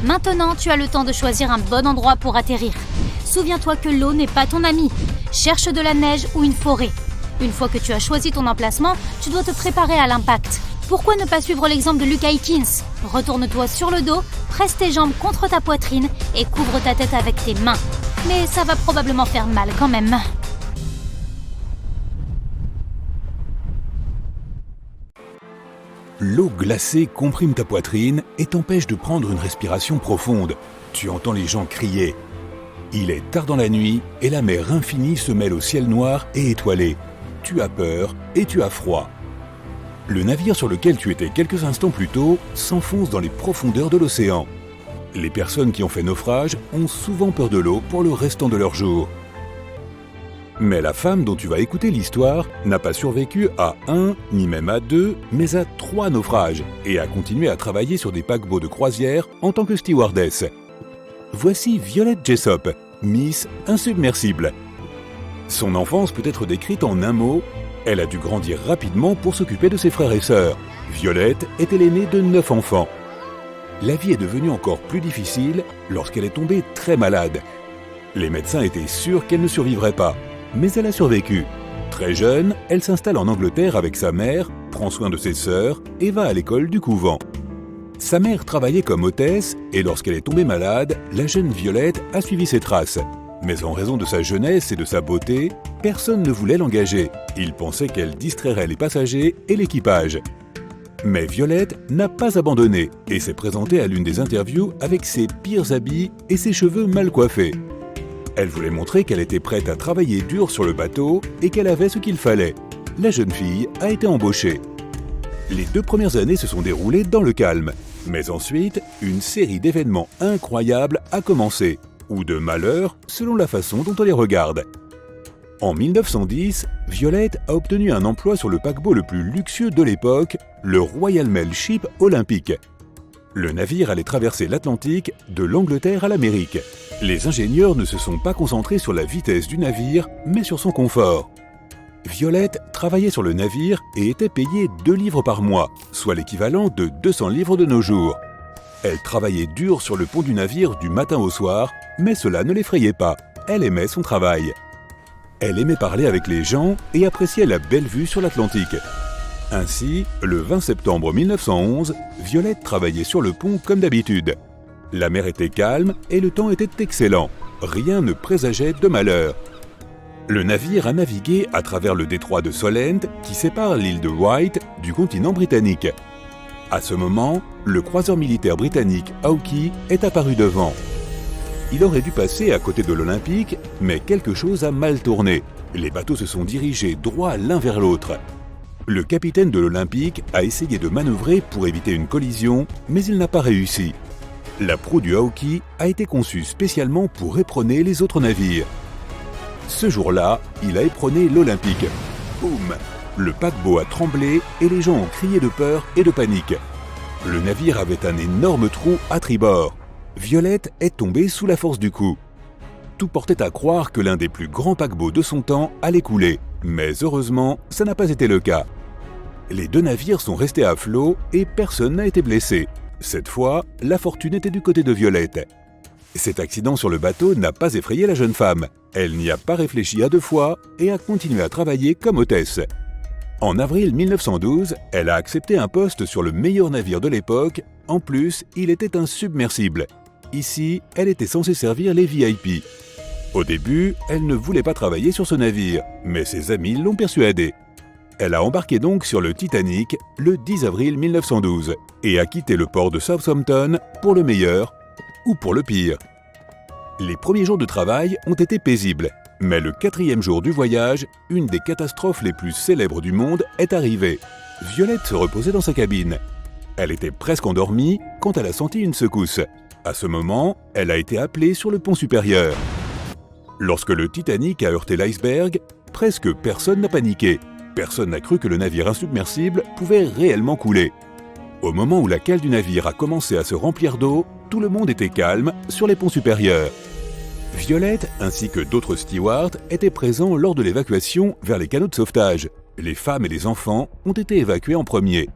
Maintenant, tu as le temps de choisir un bon endroit pour atterrir. Souviens-toi que l'eau n'est pas ton ami. Cherche de la neige ou une forêt. Une fois que tu as choisi ton emplacement, tu dois te préparer à l'impact. Pourquoi ne pas suivre l'exemple de Luke Aikins ? Retourne-toi sur le dos, presse tes jambes contre ta poitrine et couvre ta tête avec tes mains. Mais ça va probablement faire mal quand même. L'eau glacée comprime ta poitrine et t'empêche de prendre une respiration profonde. Tu entends les gens crier. Il est tard dans la nuit et la mer infinie se mêle au ciel noir et étoilé. Tu as peur et tu as froid. Le navire sur lequel tu étais quelques instants plus tôt s'enfonce dans les profondeurs de l'océan. Les personnes qui ont fait naufrage ont souvent peur de l'eau pour le restant de leur jour. Mais la femme dont tu vas écouter l'histoire n'a pas survécu à 1, ni même à 2, mais à 3 naufrages et a continué à travailler sur des paquebots de croisière en tant que stewardess. Voici Violette Jessop, Miss Insubmersible. Son enfance peut être décrite en un mot. Elle a dû grandir rapidement pour s'occuper de ses frères et sœurs. Violette était l'aînée de 9 enfants. La vie est devenue encore plus difficile lorsqu'elle est tombée très malade. Les médecins étaient sûrs qu'elle ne survivrait pas, mais elle a survécu. Très jeune, elle s'installe en Angleterre avec sa mère, prend soin de ses sœurs et va à l'école du couvent. Sa mère travaillait comme hôtesse et lorsqu'elle est tombée malade, la jeune Violette a suivi ses traces. Mais en raison de sa jeunesse et de sa beauté, personne ne voulait l'engager. Ils pensaient qu'elle distrairait les passagers et l'équipage. Mais Violette n'a pas abandonné et s'est présentée à l'une des interviews avec ses pires habits et ses cheveux mal coiffés. Elle voulait montrer qu'elle était prête à travailler dur sur le bateau et qu'elle avait ce qu'il fallait. La jeune fille a été embauchée. Les 2 premières années se sont déroulées dans le calme. Mais ensuite, une série d'événements incroyables a commencé. Ou de malheurs, selon la façon dont on les regarde. En 1910, Violette a obtenu un emploi sur le paquebot le plus luxueux de l'époque, le Royal Mail Ship Olympic. Le navire allait traverser l'Atlantique de l'Angleterre à l'Amérique. Les ingénieurs ne se sont pas concentrés sur la vitesse du navire, mais sur son confort. Violette travaillait sur le navire et était payée 2 livres par mois, soit l'équivalent de 200 livres de nos jours. Elle travaillait dur sur le pont du navire du matin au soir, mais cela ne l'effrayait pas. Elle aimait son travail. Elle aimait parler avec les gens et appréciait la belle vue sur l'Atlantique. Ainsi, le 20 septembre 1911, Violette travaillait sur le pont comme d'habitude. La mer était calme et le temps était excellent. Rien ne présageait de malheur. Le navire a navigué à travers le détroit de Solent qui sépare l'île de Wight du continent britannique. À ce moment, le croiseur militaire britannique Hawke est apparu devant. Il aurait dû passer à côté de l'Olympique, mais quelque chose a mal tourné. Les bateaux se sont dirigés droit l'un vers l'autre. Le capitaine de l'Olympique a essayé de manœuvrer pour éviter une collision, mais il n'a pas réussi. La proue du Hawkeye a été conçue spécialement pour éperonner les autres navires. Ce jour-là, il a éperonné l'Olympique. Boum! Le paquebot a tremblé et les gens ont crié de peur et de panique. Le navire avait un énorme trou à tribord. Violette est tombée sous la force du coup. Tout portait à croire que l'un des plus grands paquebots de son temps allait couler, mais heureusement, ça n'a pas été le cas. Les deux navires sont restés à flot et personne n'a été blessé. Cette fois, la fortune était du côté de Violette. Cet accident sur le bateau n'a pas effrayé la jeune femme. Elle n'y a pas réfléchi à deux fois et a continué à travailler comme hôtesse. En avril 1912, elle a accepté un poste sur le meilleur navire de l'époque. En plus, il était un submersible. Ici, elle était censée servir les VIP. Au début, elle ne voulait pas travailler sur ce navire, mais ses amis l'ont persuadée. Elle a embarqué donc sur le Titanic le 10 avril 1912 et a quitté le port de Southampton pour le meilleur ou pour le pire. Les premiers jours de travail ont été paisibles, mais le 4e jour du voyage, une des catastrophes les plus célèbres du monde est arrivée. Violette se reposait dans sa cabine. Elle était presque endormie quand elle a senti une secousse. À ce moment, elle a été appelée sur le pont supérieur. Lorsque le Titanic a heurté l'iceberg, presque personne n'a paniqué. Personne n'a cru que le navire insubmersible pouvait réellement couler. Au moment où la cale du navire a commencé à se remplir d'eau, tout le monde était calme sur les ponts supérieurs. Violette ainsi que d'autres stewards étaient présents lors de l'évacuation vers les canots de sauvetage. Les femmes et les enfants ont été évacués en premier.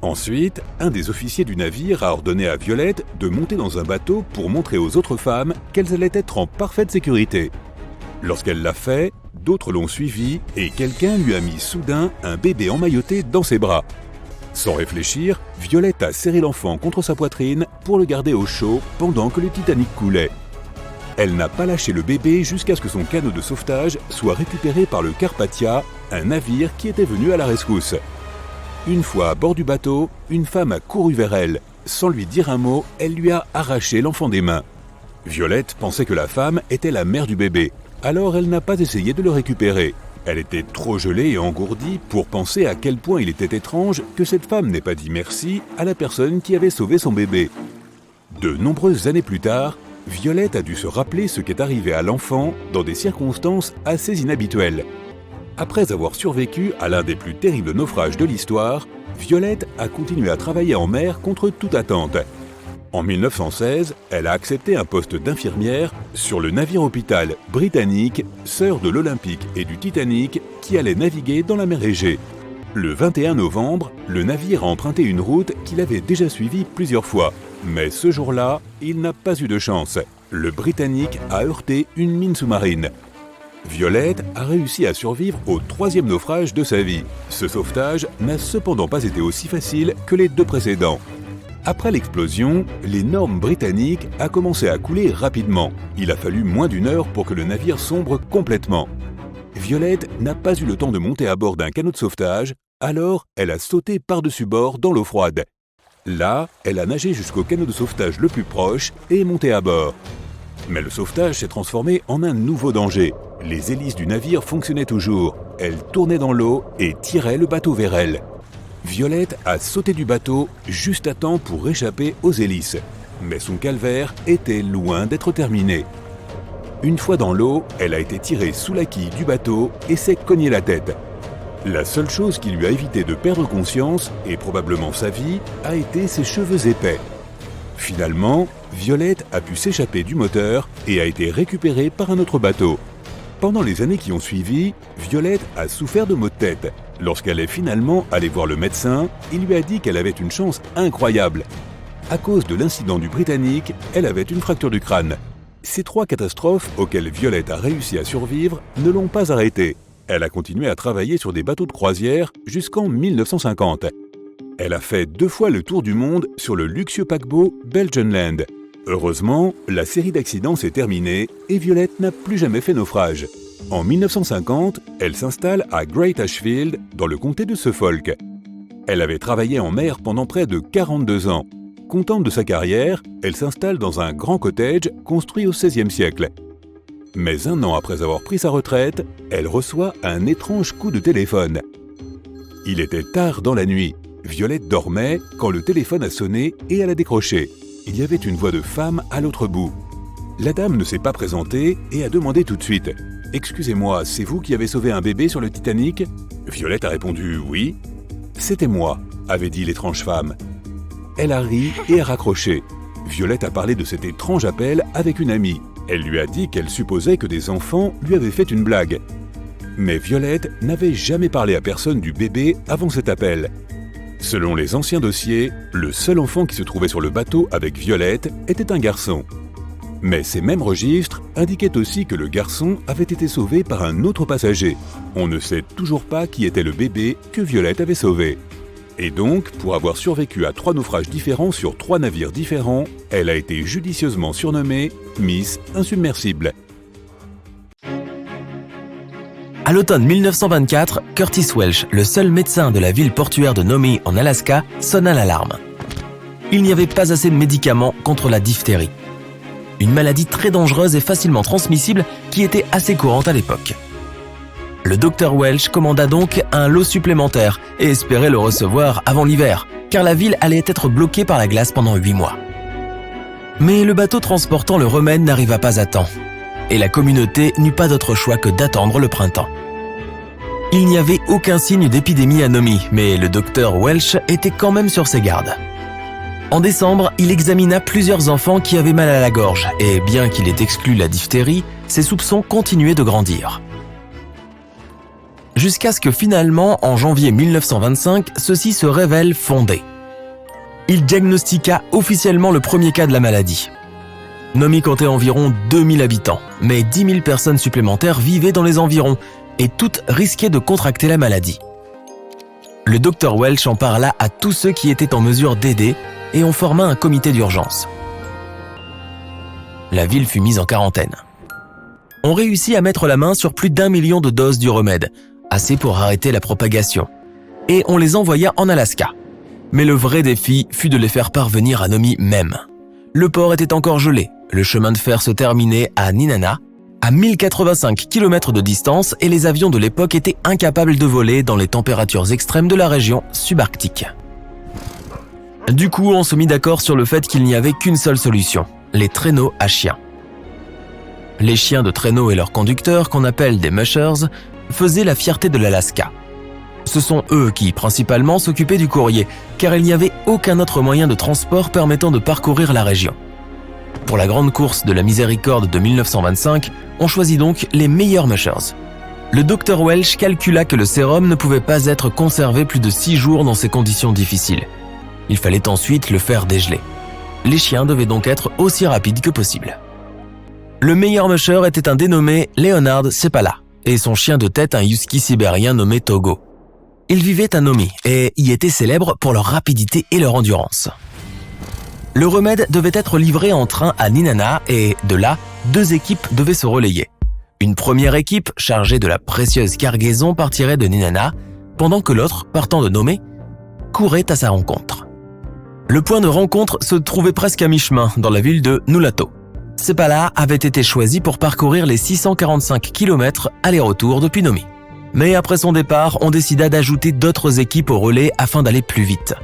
Ensuite, un des officiers du navire a ordonné à Violette de monter dans un bateau pour montrer aux autres femmes qu'elles allaient être en parfaite sécurité. Lorsqu'elle l'a fait, d'autres l'ont suivi et quelqu'un lui a mis soudain un bébé emmailloté dans ses bras. Sans réfléchir, Violette a serré l'enfant contre sa poitrine pour le garder au chaud pendant que le Titanic coulait. Elle n'a pas lâché le bébé jusqu'à ce que son canot de sauvetage soit récupéré par le Carpathia, un navire qui était venu à la rescousse. Une fois à bord du bateau, une femme a couru vers elle. Sans lui dire un mot, elle lui a arraché l'enfant des mains. Violette pensait que la femme était la mère du bébé, alors elle n'a pas essayé de le récupérer. Elle était trop gelée et engourdie pour penser à quel point il était étrange que cette femme n'ait pas dit merci à la personne qui avait sauvé son bébé. De nombreuses années plus tard, Violette a dû se rappeler ce qui est arrivé à l'enfant dans des circonstances assez inhabituelles. Après avoir survécu à l'un des plus terribles naufrages de l'histoire, Violette a continué à travailler en mer contre toute attente. En 1916, elle a accepté un poste d'infirmière sur le navire-hôpital britannique, sœur de l'Olympique et du Titanic, qui allait naviguer dans la mer Égée. Le 21 novembre, le navire a emprunté une route qu'il avait déjà suivie plusieurs fois. Mais ce jour-là, il n'a pas eu de chance. Le Britannic a heurté une mine sous-marine. Violette a réussi à survivre au 3e naufrage de sa vie. Ce sauvetage n'a cependant pas été aussi facile que les deux précédents. Après l'explosion, l'énorme Britannic a commencé à couler rapidement. Il a fallu moins d'une heure pour que le navire sombre complètement. Violette n'a pas eu le temps de monter à bord d'un canot de sauvetage, alors elle a sauté par-dessus bord dans l'eau froide. Là, elle a nagé jusqu'au canot de sauvetage le plus proche et est montée à bord. Mais le sauvetage s'est transformé en un nouveau danger. Les hélices du navire fonctionnaient toujours. Elles tournaient dans l'eau et tiraient le bateau vers elles. Violette a sauté du bateau juste à temps pour échapper aux hélices. Mais son calvaire était loin d'être terminé. Une fois dans l'eau, elle a été tirée sous la quille du bateau et s'est cognée la tête. La seule chose qui lui a évité de perdre conscience, et probablement sa vie, a été ses cheveux épais. Finalement, Violette a pu s'échapper du moteur et a été récupérée par un autre bateau. Pendant les années qui ont suivi, Violette a souffert de maux de tête. Lorsqu'elle est finalement allée voir le médecin, il lui a dit qu'elle avait une chance incroyable. À cause de l'incident du Britannic, elle avait une fracture du crâne. Ces 3 catastrophes auxquelles Violette a réussi à survivre ne l'ont pas arrêtée. Elle a continué à travailler sur des bateaux de croisière jusqu'en 1950. Elle a fait 2 fois le tour du monde sur le luxueux paquebot Belgian Land. Heureusement, la série d'accidents s'est terminée et Violette n'a plus jamais fait naufrage. En 1950, elle s'installe à Great Ashfield, dans le comté de Suffolk. Elle avait travaillé en mer pendant près de 42 ans. Contente de sa carrière, elle s'installe dans un grand cottage construit au XVIe siècle. Mais 1 an après avoir pris sa retraite, elle reçoit un étrange coup de téléphone. Il était tard dans la nuit. Violette dormait quand le téléphone a sonné et elle a décroché. Il y avait une voix de femme à l'autre bout. La dame ne s'est pas présentée et a demandé tout de suite « Excusez-moi, c'est vous qui avez sauvé un bébé sur le Titanic ?» Violette a répondu « Oui ». « C'était moi », avait dit l'étrange femme. Elle a ri et a raccroché. Violette a parlé de cet étrange appel avec une amie. Elle lui a dit qu'elle supposait que des enfants lui avaient fait une blague. Mais Violette n'avait jamais parlé à personne du bébé avant cet appel. Selon les anciens dossiers, le seul enfant qui se trouvait sur le bateau avec Violette était un garçon. Mais ces mêmes registres indiquaient aussi que le garçon avait été sauvé par un autre passager. On ne sait toujours pas qui était le bébé que Violette avait sauvé. Et donc, pour avoir survécu à 3 naufrages différents sur 3 navires différents, elle a été judicieusement surnommée Miss Insubmersible. À l'automne 1924, Curtis Welch, le seul médecin de la ville portuaire de Nome en Alaska, sonna l'alarme. Il n'y avait pas assez de médicaments contre la diphtérie. Une maladie très dangereuse et facilement transmissible qui était assez courante à l'époque. Le docteur Welch commanda donc un lot supplémentaire et espérait le recevoir avant l'hiver, car la ville allait être bloquée par la glace pendant 8 mois. Mais le bateau transportant le remède n'arriva pas à temps, et la communauté n'eut pas d'autre choix que d'attendre le printemps. Il n'y avait aucun signe d'épidémie à Nome, mais le docteur Welch était quand même sur ses gardes. En décembre, il examina plusieurs enfants qui avaient mal à la gorge et bien qu'il ait exclu la diphtérie, ses soupçons continuaient de grandir. Jusqu'à ce que finalement, en janvier 1925, ceci se révèle fondé. Il diagnostiqua officiellement le premier cas de la maladie. Nome comptait environ 2000 habitants, mais 10 000 personnes supplémentaires vivaient dans les environs et toutes risquaient de contracter la maladie. Le docteur Welch en parla à tous ceux qui étaient en mesure d'aider et on forma un comité d'urgence. La ville fut mise en quarantaine. On réussit à mettre la main sur plus d'1 million de doses du remède, assez pour arrêter la propagation, et on les envoya en Alaska. Mais le vrai défi fut de les faire parvenir à Nome même. Le port était encore gelé, le chemin de fer se terminait à Nenana, à 1085 km de distance et les avions de l'époque étaient incapables de voler dans les températures extrêmes de la région subarctique. Du coup, on se mit d'accord sur le fait qu'il n'y avait qu'une seule solution, les traîneaux à chiens. Les chiens de traîneau et leurs conducteurs, qu'on appelle des mushers, faisaient la fierté de l'Alaska. Ce sont eux qui, principalement, s'occupaient du courrier, car il n'y avait aucun autre moyen de transport permettant de parcourir la région. Pour la grande course de la Miséricorde de 1925, on choisit donc les meilleurs mushers. Le Dr Welch calcula que le sérum ne pouvait pas être conservé plus de 6 jours dans ces conditions difficiles. Il fallait ensuite le faire dégeler. Les chiens devaient donc être aussi rapides que possible. Le meilleur musher était un dénommé Leonard Sepala et son chien de tête un husky sibérien nommé Togo. Ils vivaient à Nome et y étaient célèbres pour leur rapidité et leur endurance. Le remède devait être livré en train à Nenana et, de là, 2 équipes devaient se relayer. Une première équipe, chargée de la précieuse cargaison, partirait de Nenana, pendant que l'autre, partant de Nome, courait à sa rencontre. Le point de rencontre se trouvait presque à mi-chemin, dans la ville de Nulato. Sepala avait été choisi pour parcourir les 645 km aller-retour depuis Nome. Mais après son départ, on décida d'ajouter d'autres équipes au relais afin d'aller plus vite.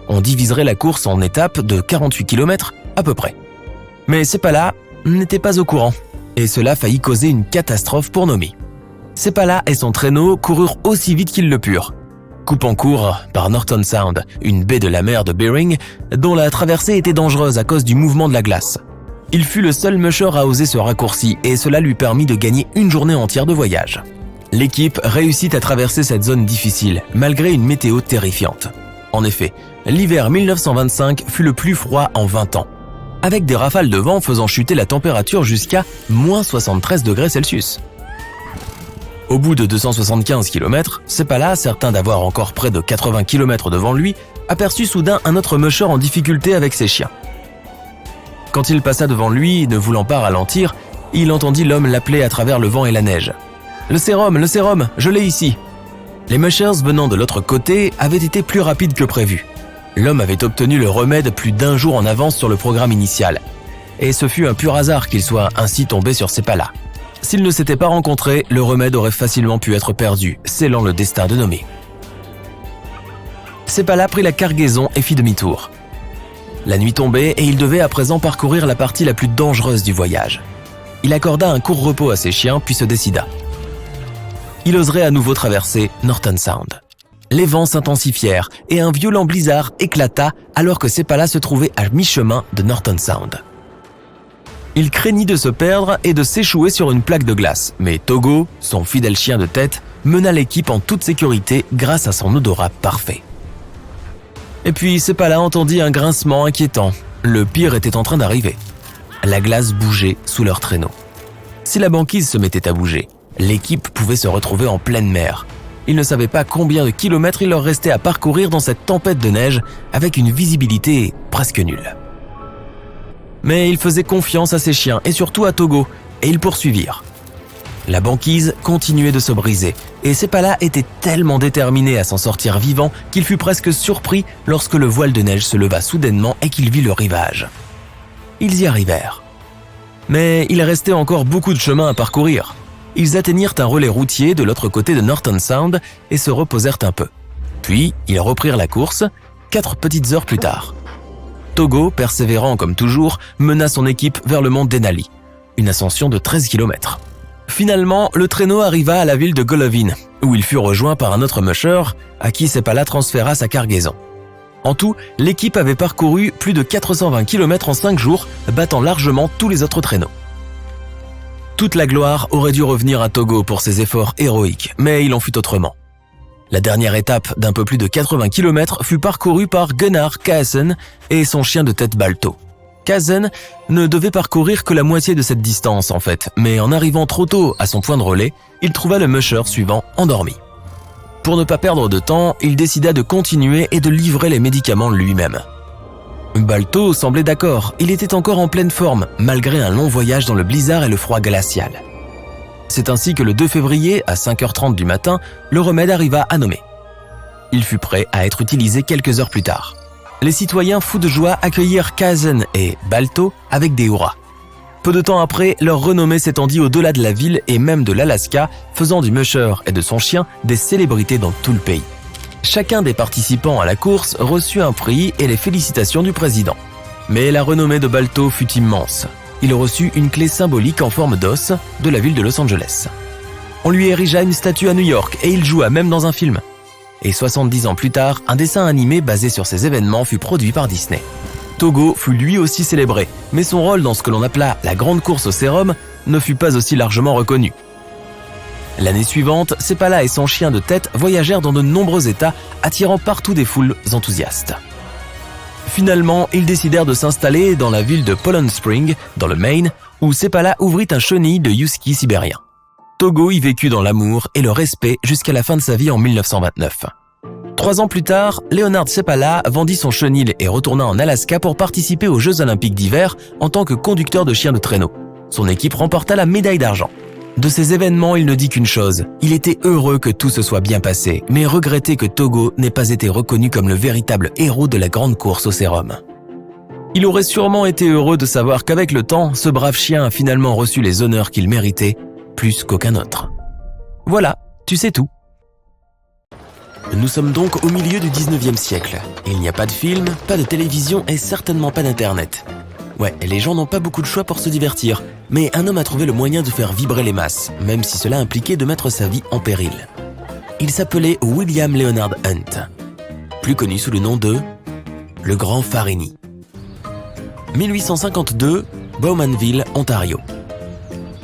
On diviserait la course en étapes de 48 km à peu près. Mais Sepala n'était pas au courant, et cela faillit causer une catastrophe pour Nome. Sepala et son traîneau coururent aussi vite qu'ils le purent, coupant court par Norton Sound, une baie de la mer de Bering, dont la traversée était dangereuse à cause du mouvement de la glace. Il fut le seul musher à oser ce raccourci, et cela lui permit de gagner une journée entière de voyage. L'équipe réussit à traverser cette zone difficile, malgré une météo terrifiante. En effet, l'hiver 1925 fut le plus froid en 20 ans, avec des rafales de vent faisant chuter la température jusqu'à moins 73 degrés Celsius. Au bout de 275 km, Sepala, certain d'avoir encore près de 80 km devant lui, aperçut soudain un autre musher en difficulté avec ses chiens. Quand il passa devant lui, ne voulant pas ralentir, il entendit l'homme l'appeler à travers le vent et la neige. « Le sérum, je l'ai ici !» Les mushers venant de l'autre côté avaient été plus rapides que prévu. L'homme avait obtenu le remède plus d'1 jour en avance sur le programme initial. Et ce fut un pur hasard qu'il soit ainsi tombé sur Sepala. S'ils ne s'étaient pas rencontrés, le remède aurait facilement pu être perdu, scellant le destin de Nome. Sepala prit la cargaison et fit demi-tour. La nuit tombait et il devait à présent parcourir la partie la plus dangereuse du voyage. Il accorda un court repos à ses chiens puis se décida. Il oserait à nouveau traverser Norton Sound. Les vents s'intensifièrent et un violent blizzard éclata alors que Sepala se trouvait à mi-chemin de Norton Sound. Il craignit de se perdre et de s'échouer sur une plaque de glace, mais Togo, son fidèle chien de tête, mena l'équipe en toute sécurité grâce à son odorat parfait. Et puis Sepala entendit un grincement inquiétant. Le pire était en train d'arriver. La glace bougeait sous leur traîneau. Si la banquise se mettait à bouger, l'équipe pouvait se retrouver en pleine mer. Ils ne savaient pas combien de kilomètres il leur restait à parcourir dans cette tempête de neige avec une visibilité presque nulle. Mais ils faisaient confiance à ses chiens et surtout à Togo, et ils poursuivirent. La banquise continuait de se briser, et Sepala était tellement déterminé à s'en sortir vivant qu'il fut presque surpris lorsque le voile de neige se leva soudainement et qu'il vit le rivage. Ils y arrivèrent. Mais il restait encore beaucoup de chemin à parcourir. Ils atteignirent un relais routier de l'autre côté de Norton Sound et se reposèrent un peu. Puis, ils reprirent la course, 4 petites heures plus tard. Togo, persévérant comme toujours, mena son équipe vers le mont Denali, une ascension de 13 km. Finalement, le traîneau arriva à la ville de Golovin, où il fut rejoint par un autre musher, à qui Sepala transféra sa cargaison. En tout, l'équipe avait parcouru plus de 420 km en 5 jours, battant largement tous les autres traîneaux. Toute la gloire aurait dû revenir à Togo pour ses efforts héroïques, mais il en fut autrement. La dernière étape d'un peu plus de 80 km fut parcourue par Gunnar Kaasen et son chien de tête Balto. Kaasen ne devait parcourir que la moitié de cette distance en fait, mais en arrivant trop tôt à son point de relais, il trouva le musher suivant endormi. Pour ne pas perdre de temps, il décida de continuer et de livrer les médicaments lui-même. Balto semblait d'accord, il était encore en pleine forme, malgré un long voyage dans le blizzard et le froid glacial. C'est ainsi que le 2 février, à 5h30 du matin, le remède arriva à Nome. Il fut prêt à être utilisé quelques heures plus tard. Les citoyens fous de joie accueillirent Kaasen et Balto avec des hurrahs. Peu de temps après, leur renommée s'étendit au-delà de la ville et même de l'Alaska, faisant du musher et de son chien des célébrités dans tout le pays. Chacun des participants à la course reçut un prix et les félicitations du président. Mais la renommée de Balto fut immense. Il reçut une clé symbolique en forme d'os de la ville de Los Angeles. On lui érigea une statue à New York et il joua même dans un film. Et 70 ans plus tard, un dessin animé basé sur ces événements fut produit par Disney. Togo fut lui aussi célébré, mais son rôle dans ce que l'on appela la grande course au sérum ne fut pas aussi largement reconnu. L'année suivante, Sepala et son chien de tête voyagèrent dans de nombreux États, attirant partout des foules enthousiastes. Finalement, ils décidèrent de s'installer dans la ville de Poland Spring, dans le Maine, où Sepala ouvrit un chenil de husky sibérien. Togo y vécut dans l'amour et le respect jusqu'à la fin de sa vie en 1929. 3 ans plus tard, Leonard Sepala vendit son chenil et retourna en Alaska pour participer aux Jeux Olympiques d'hiver en tant que conducteur de chien de traîneau. Son équipe remporta la médaille d'argent. De ces événements, il ne dit qu'une chose. Il était heureux que tout se soit bien passé, mais regrettait que Togo n'ait pas été reconnu comme le véritable héros de la grande course au sérum. Il aurait sûrement été heureux de savoir qu'avec le temps, ce brave chien a finalement reçu les honneurs qu'il méritait, plus qu'aucun autre. Voilà, tu sais tout. Nous sommes donc au milieu du 19e siècle. Il n'y a pas de film, pas de télévision et certainement pas d'internet. Ouais, les gens n'ont pas beaucoup de choix pour se divertir, mais un homme a trouvé le moyen de faire vibrer les masses, même si cela impliquait de mettre sa vie en péril. Il s'appelait William Leonard Hunt, plus connu sous le nom de le Grand Farini. 1852, Bowmanville, Ontario.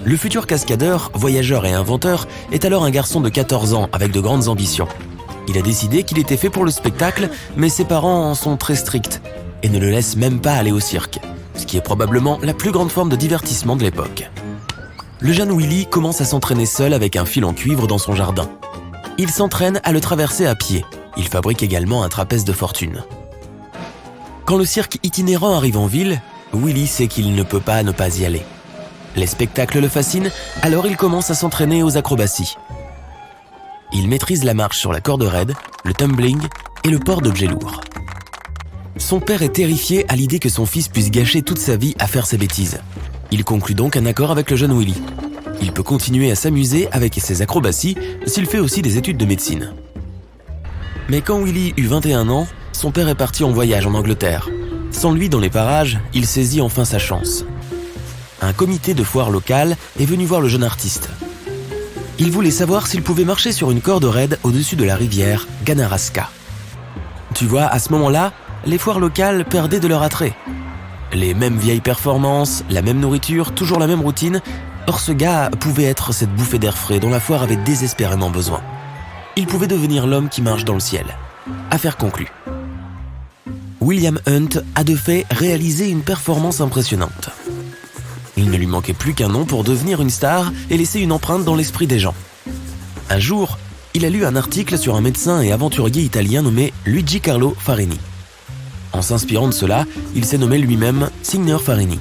Le futur cascadeur, voyageur et inventeur est alors un garçon de 14 ans avec de grandes ambitions. Il a décidé qu'il était fait pour le spectacle, mais ses parents en sont très stricts et ne le laissent même pas aller au cirque, ce qui est probablement la plus grande forme de divertissement de l'époque. Le jeune Willy commence à s'entraîner seul avec un fil en cuivre dans son jardin. Il s'entraîne à le traverser à pied. Il fabrique également un trapèze de fortune. Quand le cirque itinérant arrive en ville, Willy sait qu'il ne peut pas ne pas y aller. Les spectacles le fascinent, alors il commence à s'entraîner aux acrobaties. Il maîtrise la marche sur la corde raide, le tumbling et le port d'objets lourds. Son père est terrifié à l'idée que son fils puisse gâcher toute sa vie à faire ses bêtises. Il conclut donc un accord avec le jeune Willy. Il peut continuer à s'amuser avec ses acrobaties s'il fait aussi des études de médecine. Mais quand Willy eut 21 ans, son père est parti en voyage en Angleterre. Sans lui dans les parages, il saisit enfin sa chance. Un comité de foire locale est venu voir le jeune artiste. Il voulait savoir s'il pouvait marcher sur une corde raide au-dessus de la rivière Ganaraska. Tu vois, à ce moment-là, les foires locales perdaient de leur attrait. Les mêmes vieilles performances, la même nourriture, toujours la même routine. Or ce gars pouvait être cette bouffée d'air frais dont la foire avait désespérément besoin. Il pouvait devenir l'homme qui marche dans le ciel. Affaire conclue. William Hunt a de fait réalisé une performance impressionnante. Il ne lui manquait plus qu'un nom pour devenir une star et laisser une empreinte dans l'esprit des gens. Un jour, il a lu un article sur un médecin et aventurier italien nommé Luigi Carlo Farini. En s'inspirant de cela, il s'est nommé lui-même Signor Farini.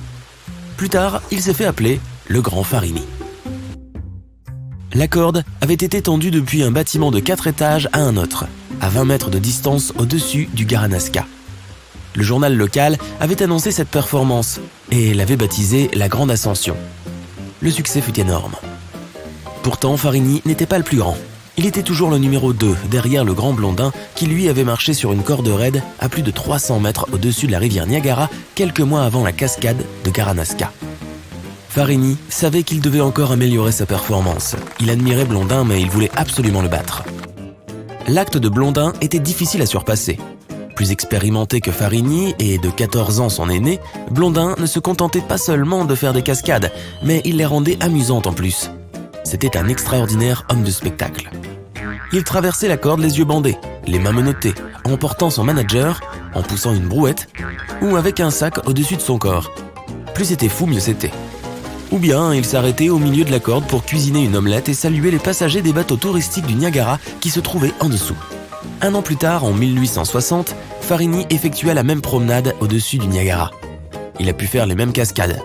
Plus tard, il s'est fait appeler le Grand Farini. La corde avait été tendue depuis un bâtiment de 4 étages à un autre, à 20 mètres de distance au-dessus du Ganaraska. Le journal local avait annoncé cette performance et l'avait baptisée la Grande Ascension. Le succès fut énorme. Pourtant, Farini n'était pas le plus grand. Il était toujours le numéro 2, derrière le grand blondin qui lui avait marché sur une corde raide à plus de 300 mètres au-dessus de la rivière Niagara quelques mois avant la cascade de Ganaraska. Farini savait qu'il devait encore améliorer sa performance. Il admirait Blondin, mais il voulait absolument le battre. L'acte de Blondin était difficile à surpasser. Plus expérimenté que Farini et de 14 ans son aîné, Blondin ne se contentait pas seulement de faire des cascades, mais il les rendait amusantes en plus. C'était un extraordinaire homme de spectacle. Il traversait la corde les yeux bandés, les mains menottées, en portant son manager, en poussant une brouette, ou avec un sac au-dessus de son corps. Plus c'était fou, mieux c'était. Ou bien il s'arrêtait au milieu de la corde pour cuisiner une omelette et saluer les passagers des bateaux touristiques du Niagara qui se trouvaient en dessous. Un an plus tard, en 1860, Farini effectua la même promenade au-dessus du Niagara. Il a pu faire les mêmes cascades,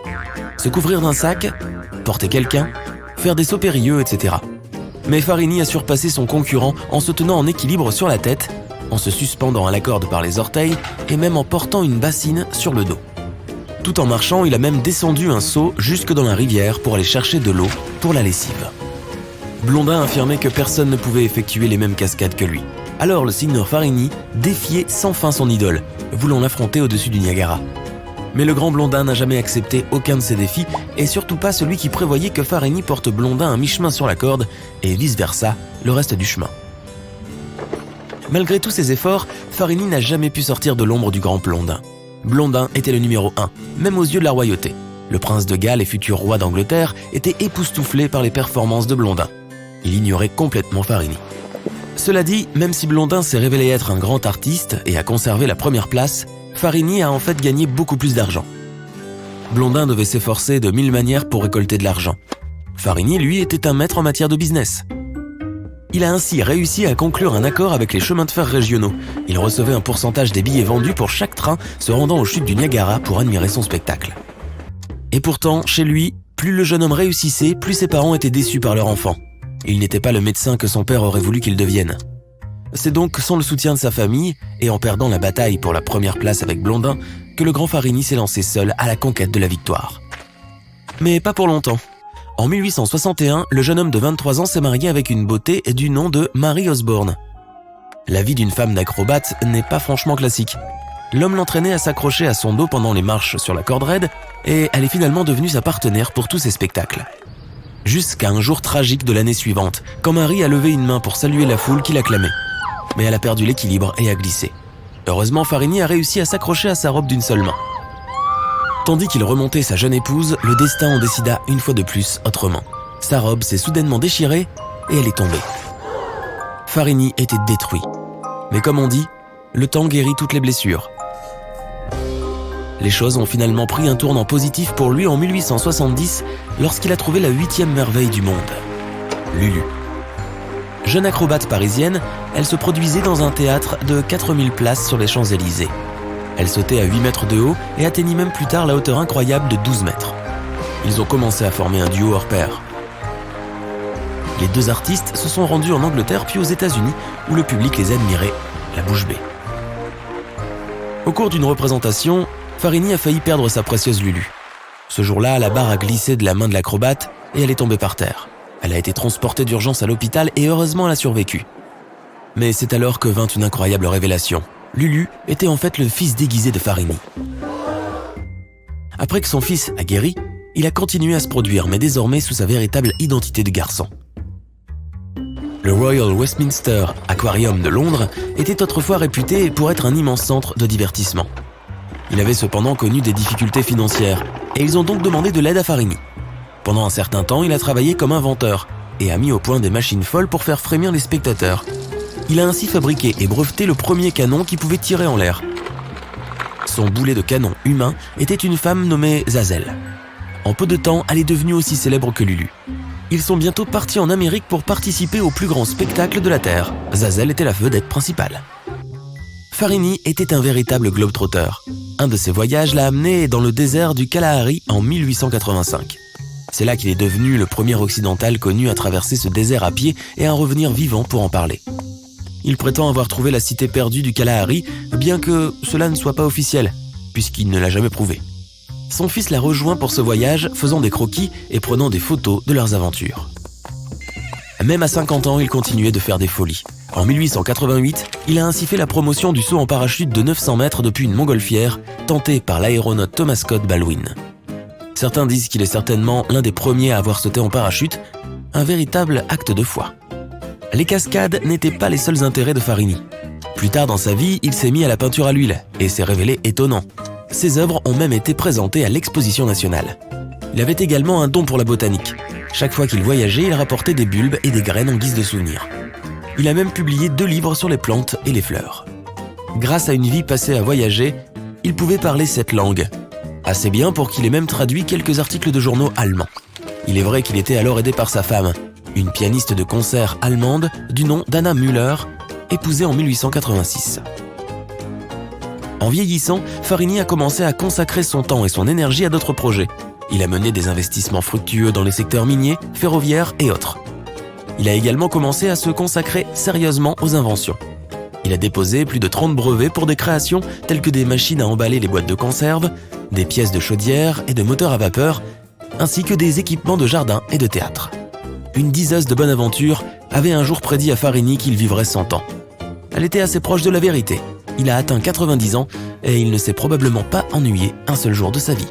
se couvrir d'un sac, porter quelqu'un, faire des sauts périlleux, etc. Mais Farini a surpassé son concurrent en se tenant en équilibre sur la tête, en se suspendant à la corde par les orteils et même en portant une bassine sur le dos. Tout en marchant, il a même descendu un seau jusque dans la rivière pour aller chercher de l'eau pour la lessive. Blondin affirmait que personne ne pouvait effectuer les mêmes cascades que lui. Alors le Signor Farini défiait sans fin son idole, voulant l'affronter au-dessus du Niagara. Mais le grand Blondin n'a jamais accepté aucun de ces défis, et surtout pas celui qui prévoyait que Farini porte Blondin à mi-chemin sur la corde, et vice-versa, le reste du chemin. Malgré tous ses efforts, Farini n'a jamais pu sortir de l'ombre du grand Blondin. Blondin était le numéro 1, même aux yeux de la royauté. Le prince de Galles et futur roi d'Angleterre était époustouflé par les performances de Blondin. Il ignorait complètement Farini. Cela dit, même si Blondin s'est révélé être un grand artiste et a conservé la première place, Farini a en fait gagné beaucoup plus d'argent. Blondin devait s'efforcer de 1000 manières pour récolter de l'argent. Farini, lui, était un maître en matière de business. Il a ainsi réussi à conclure un accord avec les chemins de fer régionaux. Il recevait un pourcentage des billets vendus pour chaque train se rendant aux chutes du Niagara pour admirer son spectacle. Et pourtant, chez lui, plus le jeune homme réussissait, plus ses parents étaient déçus par leur enfant. Il n'était pas le médecin que son père aurait voulu qu'il devienne. C'est donc sans le soutien de sa famille, et en perdant la bataille pour la première place avec Blondin, que le grand Farini s'est lancé seul à la conquête de la victoire. Mais pas pour longtemps. En 1861, le jeune homme de 23 ans s'est marié avec une beauté du nom de Mary Osborne. La vie d'une femme d'acrobate n'est pas franchement classique. L'homme l'entraînait à s'accrocher à son dos pendant les marches sur la corde raide, et elle est finalement devenue sa partenaire pour tous ses spectacles. Jusqu'à un jour tragique de l'année suivante, quand Mary a levé une main pour saluer la foule qui l'acclamait. Mais elle a perdu l'équilibre et a glissé. Heureusement, Farini a réussi à s'accrocher à sa robe d'une seule main. Tandis qu'il remontait sa jeune épouse, le destin en décida une fois de plus autrement. Sa robe s'est soudainement déchirée et elle est tombée. Farini était détruit. Mais comme on dit, le temps guérit toutes les blessures. Les choses ont finalement pris un tournant positif pour lui en 1870 lorsqu'il a trouvé la 8e merveille du monde, Lulu. Jeune acrobate parisienne, elle se produisait dans un théâtre de 4000 places sur les Champs-Élysées. Elle sautait à 8 mètres de haut et atteignit même plus tard la hauteur incroyable de 12 mètres. Ils ont commencé à former un duo hors pair. Les deux artistes se sont rendus en Angleterre puis aux États-Unis où le public les admirait, la bouche bée. Au cours d'une représentation, Farini a failli perdre sa précieuse Lulu. Ce jour-là, la barre a glissé de la main de l'acrobate et elle est tombée par terre. Elle a été transportée d'urgence à l'hôpital et heureusement elle a survécu. Mais c'est alors que vint une incroyable révélation. Lulu était en fait le fils déguisé de Farini. Après que son fils a guéri, il a continué à se produire, mais désormais sous sa véritable identité de garçon. Le Royal Westminster Aquarium de Londres était autrefois réputé pour être un immense centre de divertissement. Il avait cependant connu des difficultés financières, et ils ont donc demandé de l'aide à Farini. Pendant un certain temps, il a travaillé comme inventeur, et a mis au point des machines folles pour faire frémir les spectateurs. Il a ainsi fabriqué et breveté le premier canon qui pouvait tirer en l'air. Son boulet de canon humain était une femme nommée Zazel. En peu de temps, elle est devenue aussi célèbre que Lulu. Ils sont bientôt partis en Amérique pour participer au plus grand spectacle de la Terre. Zazel était la vedette principale. Farini était un véritable globe-trotter. Un de ses voyages l'a amené dans le désert du Kalahari en 1885. C'est là qu'il est devenu le premier occidental connu à traverser ce désert à pied et à revenir vivant pour en parler. Il prétend avoir trouvé la cité perdue du Kalahari, bien que cela ne soit pas officiel, puisqu'il ne l'a jamais prouvé. Son fils l'a rejoint pour ce voyage, faisant des croquis et prenant des photos de leurs aventures. Même à 50 ans, il continuait de faire des folies. En 1888, il a ainsi fait la promotion du saut en parachute de 900 mètres depuis une montgolfière, tenté par l'aéronaute Thomas Scott Baldwin. Certains disent qu'il est certainement l'un des premiers à avoir sauté en parachute, un véritable acte de foi. Les cascades n'étaient pas les seuls intérêts de Farini. Plus tard dans sa vie, il s'est mis à la peinture à l'huile et s'est révélé étonnant. Ses œuvres ont même été présentées à l'Exposition nationale. Il avait également un don pour la botanique. Chaque fois qu'il voyageait, il rapportait des bulbes et des graines en guise de souvenir. Il a même publié 2 livres sur les plantes et les fleurs. Grâce à une vie passée à voyager, il pouvait parler 7 langues. Assez bien pour qu'il ait même traduit quelques articles de journaux allemands. Il est vrai qu'il était alors aidé par sa femme, une pianiste de concert allemande du nom d'Anna Müller, épousée en 1886. En vieillissant, Farini a commencé à consacrer son temps et son énergie à d'autres projets. Il a mené des investissements fructueux dans les secteurs miniers, ferroviaires et autres. Il a également commencé à se consacrer sérieusement aux inventions. Il a déposé plus de 30 brevets pour des créations telles que des machines à emballer les boîtes de conserve, des pièces de chaudière et de moteurs à vapeur, ainsi que des équipements de jardin et de théâtre. Une diseuse de bonne aventure avait un jour prédit à Farini qu'il vivrait 100 ans. Elle était assez proche de la vérité. Il a atteint 90 ans et il ne s'est probablement pas ennuyé un seul jour de sa vie.